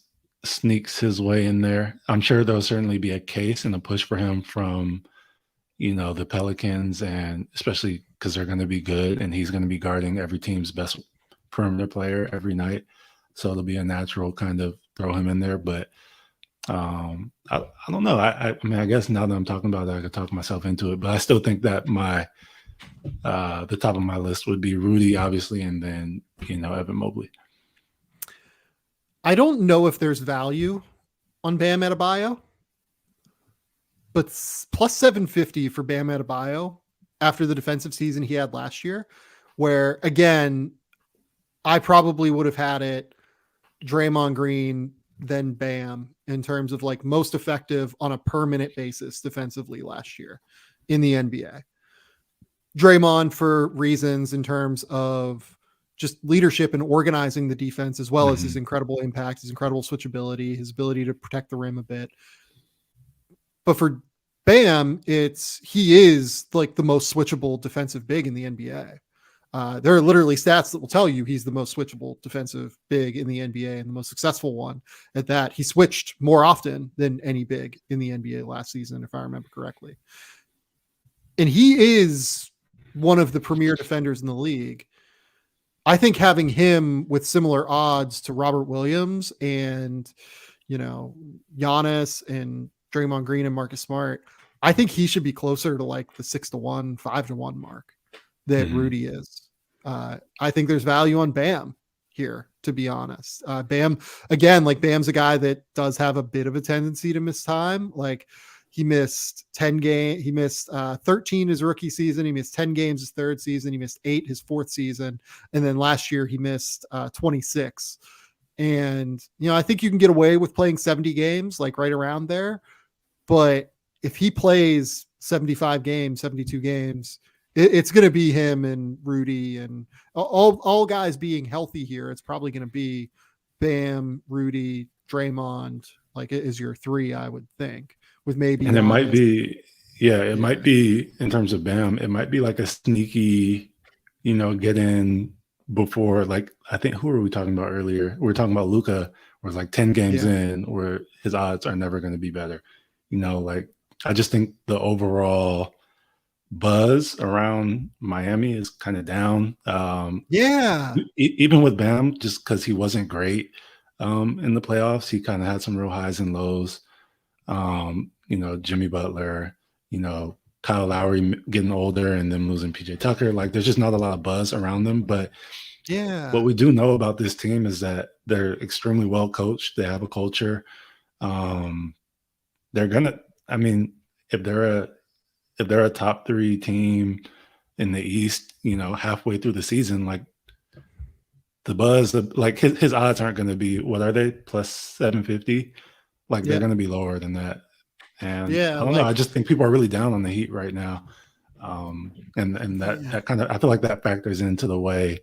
sneaks his way in there. I'm sure there'll certainly be a case and a push for him from, the Pelicans, and especially because they're going to be good and he's going to be guarding every team's best perimeter player every night. So it'll be a natural kind of throw him in there. But I don't know. I mean, I guess now that I'm talking about it, I could talk myself into it, but I still think that the top of my list would be Rudy, obviously, and then, Evan Mobley. I don't know if there's value on Bam Adebayo, but plus 750 for Bam Adebayo after the defensive season he had last year, where again, I probably would have had it Draymond Green, then Bam in terms of like most effective on a per minute basis defensively last year in the NBA. Draymond for reasons in terms of just leadership and organizing the defense, as well as his incredible impact, his incredible switchability, his ability to protect the rim a bit. But for Bam, he is like the most switchable defensive big in the NBA. There are literally stats that will tell you he's the most switchable defensive big in the NBA and the most successful one at that. He switched more often than any big in the NBA last season, if I remember correctly. And he is one of the premier defenders in the league. I think having him with similar odds to Robert Williams and, Giannis and Draymond Green and Marcus Smart, I think he should be closer to like the 6-1, 5-1 mark that Rudy is. I think there's value on Bam here, to be honest. Bam, again, like Bam's a guy that does have a bit of a tendency to miss time. Like he missed 10 games. He missed 13 his rookie season. He missed 10 games his third season. He missed 8 his fourth season. And then last year he missed 26. And, I think you can get away with playing 70 games, like right around there. But if he plays 75 games, 72 games, it's going to be him and Rudy and all guys being healthy here. It's probably going to be Bam, Rudy, Draymond, like it is your 3, I would think, with maybe. And it might be, might be in terms of Bam, it might be like a sneaky, get in before, like, I think, who were we talking about earlier? We were talking about Luka, where it's like 10 games in where his odds are never going to be better. Like, I just think the overall buzz around Miami is kind of down. Even with Bam, just because he wasn't great in the playoffs, he kind of had some real highs and lows. Jimmy Butler, Kyle Lowry getting older and then losing PJ Tucker. Like, there's just not a lot of buzz around them. But what we do know about this team is that they're extremely well coached. They have a culture. They're gonna. I mean, if they're a top 3 team in the East, halfway through the season, like the buzz, like his odds aren't going to be, what are they, plus 750? Like they're going to be lower than that. And I don't know. I just think people are really down on the Heat right now. And that kind of, I feel like that factors into the way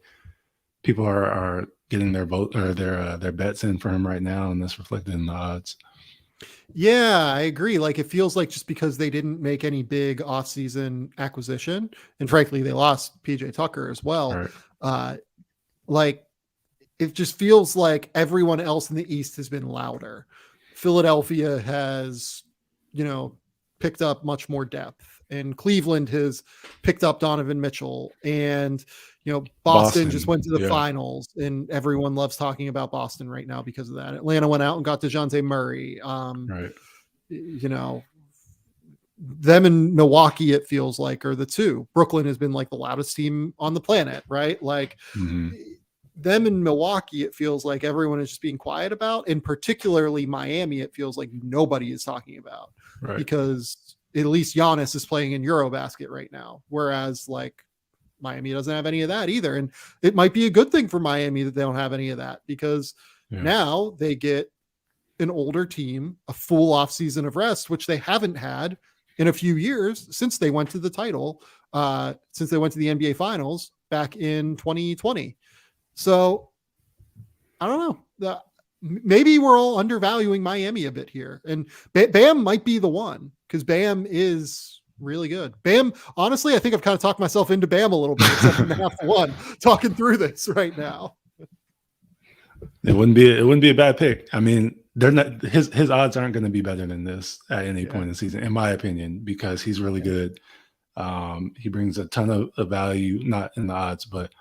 people are getting their vote or their bets in for him right now. And that's reflected in the odds. Yeah, I agree. Like it feels like just because they didn't make any big offseason acquisition, and frankly, they lost PJ Tucker as well. Right. Like it just feels like everyone else in the East has been louder. Philadelphia has, picked up much more depth, and Cleveland has picked up Donovan Mitchell, and Boston just went to the finals, and everyone loves talking about Boston right now because of that. Atlanta went out and got DeJounte Murray. Right. Them in Milwaukee, it feels like, are the two. Brooklyn has been like the loudest team on the planet, right? Like them in Milwaukee, it feels like everyone is just being quiet about, and particularly Miami, it feels like nobody is talking about, right, because at least Giannis is playing in Eurobasket right now. Whereas like Miami doesn't have any of that either. And it might be a good thing for Miami that they don't have any of that, because now they get an older team, a full off season of rest, which they haven't had in a few years since they went to the title, since they went to the NBA finals back in 2020. So I don't know. Maybe we're all undervaluing Miami a bit here, and Bam might be the one, because Bam is really good. Bam, honestly, I think I've kind of talked myself into Bam a little bit, 7.5-1, talking through this right now. It wouldn't be a bad pick. I mean, they're not, his odds aren't going to be better than this at any point in the season, in my opinion, because he's really good. He brings a ton of value, not in the odds, but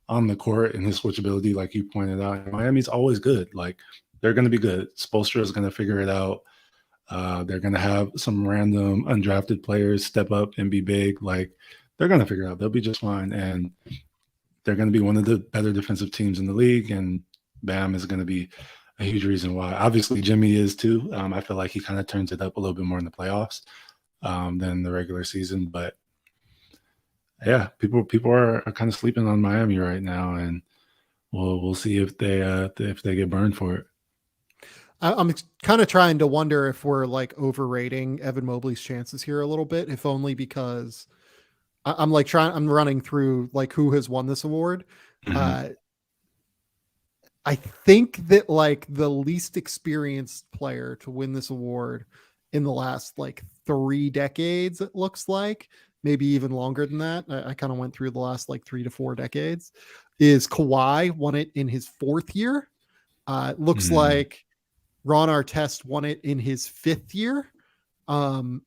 on the court, and his switchability, like you pointed out. Miami's always good. Like, they're going to be good. Spoelstra is going to figure it out. They're going to have some random undrafted players step up and be big. Like, they're going to figure it out. They'll be just fine. And they're going to be one of the better defensive teams in the league. And Bam is going to be a huge reason why. Obviously, Jimmy is too. I feel like he kind of turns it up a little bit more in the playoffs than the regular season. But yeah, people are kind of sleeping on Miami right now, and we'll see if they get burned for it. I'm kind of trying to wonder if we're like overrating Evan Mobley's chances here a little bit, if only because I'm running through like who has won this award. Mm-hmm. I think that like the least experienced player to win this award in the last like 3 decades, it looks like, maybe even longer than that. I kind of went through the last like 3 to 4 decades, is Kawhi. Won it in his 4th year. It looks like Ron Artest won it in his 5th year. I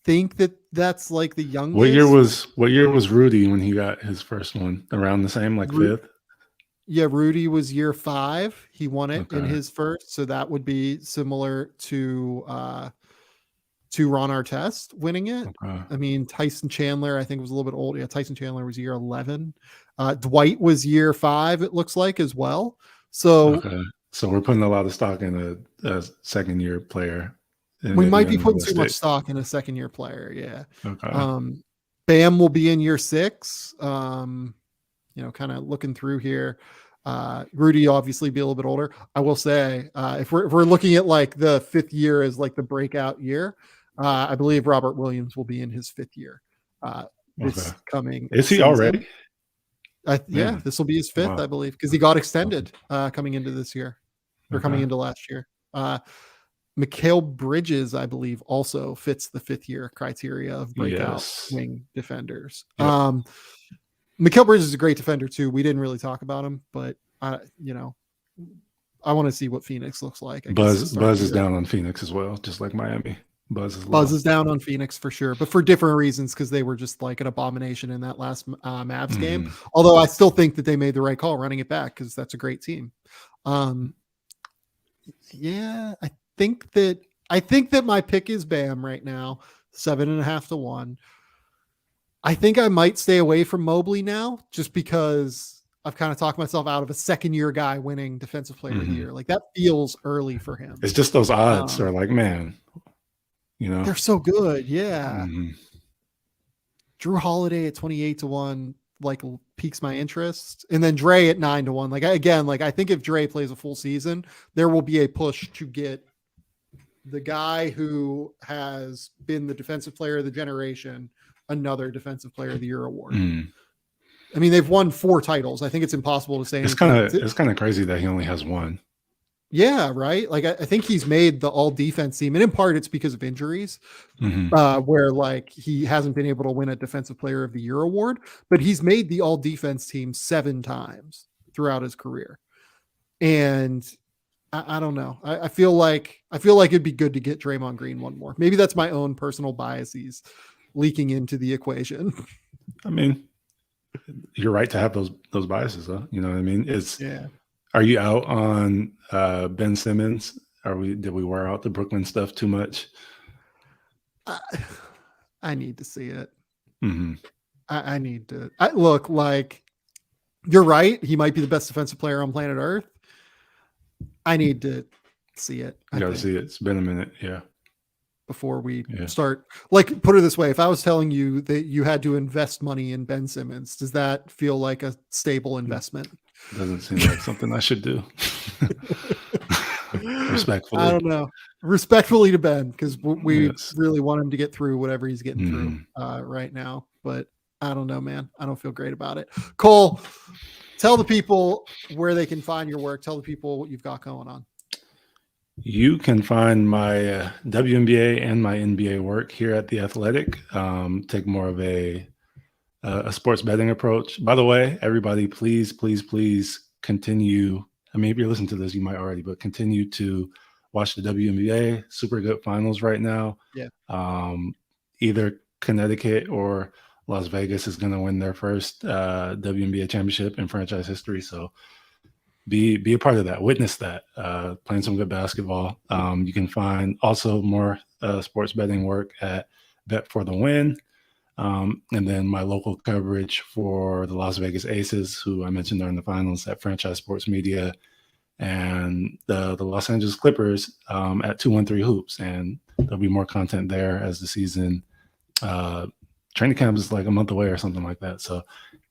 think that's like the youngest. What year was Rudy when he got his first one? Around the same, like 5th? Yeah, Rudy was year 5. He won it in his first, so that would be similar to Ron Artest winning it. I mean, Tyson Chandler, I think, was a little bit old. Yeah, Tyson Chandler was year 11. Dwight was year 5, it looks like, as well. So we're putting a lot of stock in a second-year player. We might be putting too much stock in a second-year player, yeah. Okay. Bam will be in year 6. Kind of looking through here. Rudy obviously be a little bit older. I will say, if we're looking at like the 5th year as like the breakout year, I believe Robert Williams will be in his 5th year. This coming. Is he season. already? Yeah, this will be his 5th, I believe, because he got extended coming into this year, or coming into last year. Mikal Bridges, I believe, also fits the 5th year criteria of breakout wing defenders. Yep. Mikal Bridges is a great defender too. We didn't really talk about him, but I want to see what Phoenix looks like. Buzz is down on Phoenix as well, just like Miami. Buzz is down on Phoenix for sure, but for different reasons, because they were just like an abomination in that last Mavs game. Although I still think that they made the right call running it back, because that's a great team. Yeah, I think that my pick is Bam right now, 7.5-1. I think I might stay away from Mobley now, just because I've kind of talked myself out of a second-year guy winning Defensive Player of the Year. Like, that feels early for him. It's just those odds are like, man, they're so good. Yeah. Drew Holiday at 28-1, like, piques my interest. And then Dre at 9-1. Like, again, like, I think if Dre plays a full season, there will be a push to get the guy who has been the Defensive Player of the generation another Defensive Player of the Year award. I mean, they've won 4 titles. I think it's impossible to say. It's kind of crazy that he only has 1. Yeah, right. Like, I think he's made the all defense team, and in part it's because of injuries, where like he hasn't been able to win a Defensive Player of the Year award, but he's made the all defense team 7 times. throughout his career. And I don't know. I feel like it'd be good to get Draymond Green one more. Maybe that's my own personal biases leaking into the equation. I mean, you're right to have those biases, though. You know what I mean? Are you out on Ben Simmons? Did we wear out the Brooklyn stuff too much? I need to see it. Mm-hmm. I need to look. Like, you're right. He might be the best defensive player on planet Earth. I need to see it. You gotta see it. It's been a minute. Yeah. Before we start, like, put it this way. If I was telling you that you had to invest money in Ben Simmons, does that feel like a stable investment? Doesn't seem like something I should do. Respectfully. I don't know. Respectfully to Ben, because we really want him to get through whatever he's getting through right now. But I don't know, man. I don't feel great about it. Cole, tell the people where they can find your work. Tell the people what you've got going on. You can find my WNBA and my NBA work here at The Athletic. Take more of a sports betting approach. By the way, everybody, please continue. I mean, if you're listening to this, you might already, but continue to watch the WNBA. Super good finals right now. Yeah. Either Connecticut or Las Vegas is going to win their first WNBA championship in franchise history. So be a part of that. Witness that. Playing some good basketball. You can find also more sports betting work at Bet for the Win. And then my local coverage for the Las Vegas Aces, who I mentioned during the finals, at Franchise Sports Media, and the Los Angeles Clippers at 213 Hoops. And there'll be more content there as the season. Training camp is like a month away or something like that. So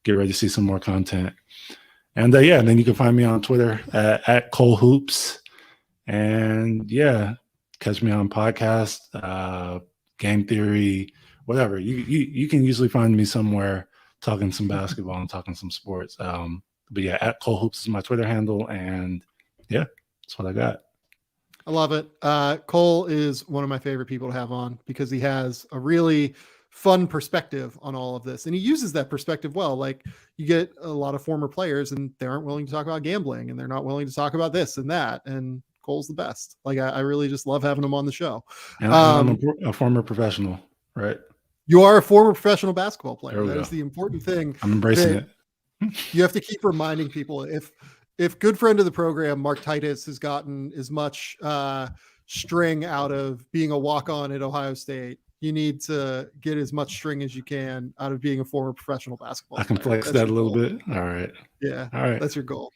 get ready to see some more content. And and then you can find me on Twitter at Cole Hoops. And catch me on podcast, Game Theory, whatever. You can usually find me somewhere talking some basketball and talking some sports. But at Cole Hoops is my Twitter handle, and that's what I got. I love it. Cole is one of my favorite people to have on because he has a really fun perspective on all of this, and he uses that perspective well. Like, you get a lot of former players and they aren't willing to talk about gambling, and they're not willing to talk about this and that, and Cole's the best. Like, I really just love having him on the show. And I'm a former professional, right? You are a former professional basketball player. That is the important thing. I'm embracing it. You have to keep reminding people. If good friend of the program, Mark Titus, has gotten as much string out of being a walk-on at Ohio State, you need to get as much string as you can out of being a former professional basketball player. I can flex that a little bit. All right. Yeah. All right. That's your goal.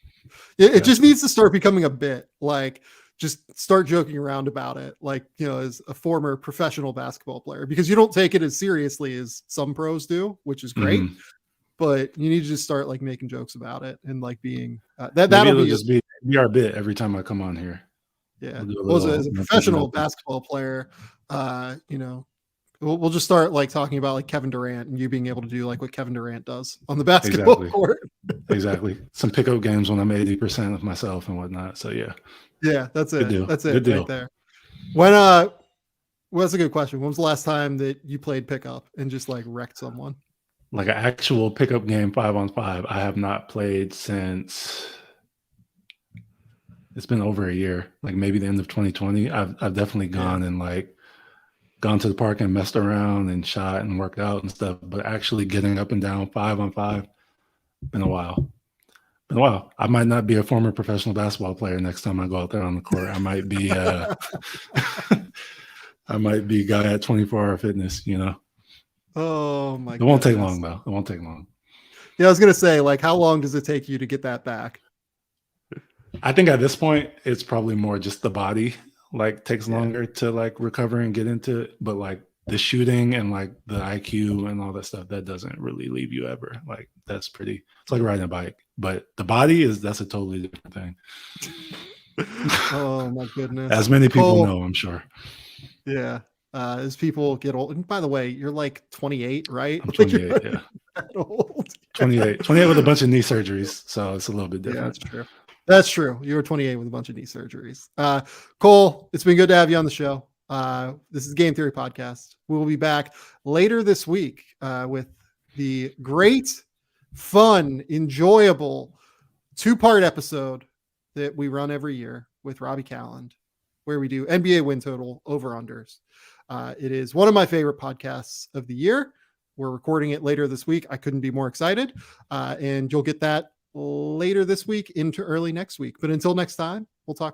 It just needs to start becoming a bit. Like, just start joking around about it. Like, as a former professional basketball player, because you don't take it as seriously as some pros do, which is great. Mm-hmm. But you need to just start like making jokes about it and like being that'll just be our bit every time I come on here. Yeah. As a professional basketball player, we'll just start like talking about like Kevin Durant and you being able to do like what Kevin Durant does on the basketball court. Exactly. Some pickup games when I'm 80% of myself and whatnot. So yeah, that's it. That's it. Good deal. Right there. Well, that's a good question. When was the last time that you played pickup and just like wrecked someone? Like an actual pickup game 5-on-5, I have not played since it's been over a year, like maybe the end of 2020. I've definitely gone and like gone to the park and messed around and shot and worked out and stuff, but actually getting up and down 5-on-5, been a while. I might not be a former professional basketball player next time I go out there on the court. I might be I might be a guy at 24-hour fitness, Oh my god. It won't take long though. It won't take long. Yeah, I was gonna say, like, how long does it take you to get that back? I think at this point it's probably more just the body like takes longer to like recover and get into it. But like the shooting and like the IQ and all that stuff, that doesn't really leave you ever. Like it's like riding a bike. But the body that's a totally different thing. Oh my goodness. As many people know, I'm sure. Yeah. As people get old, and by the way, you're like 28, right? I'm 28, like that old. 28 with a bunch of knee surgeries, so it's a little bit different. Yeah, that's true. You were 28 with a bunch of knee surgeries. Cole, it's been good to have you on the show. This is Game Theory Podcast. We will be back later this week with the great, fun, enjoyable 2-part episode that we run every year with Robbie Calland, where we do NBA win total over-unders. It is one of my favorite podcasts of the year. We're recording it later this week. I couldn't be more excited. And you'll get that later this week into early next week. But until next time, we'll talk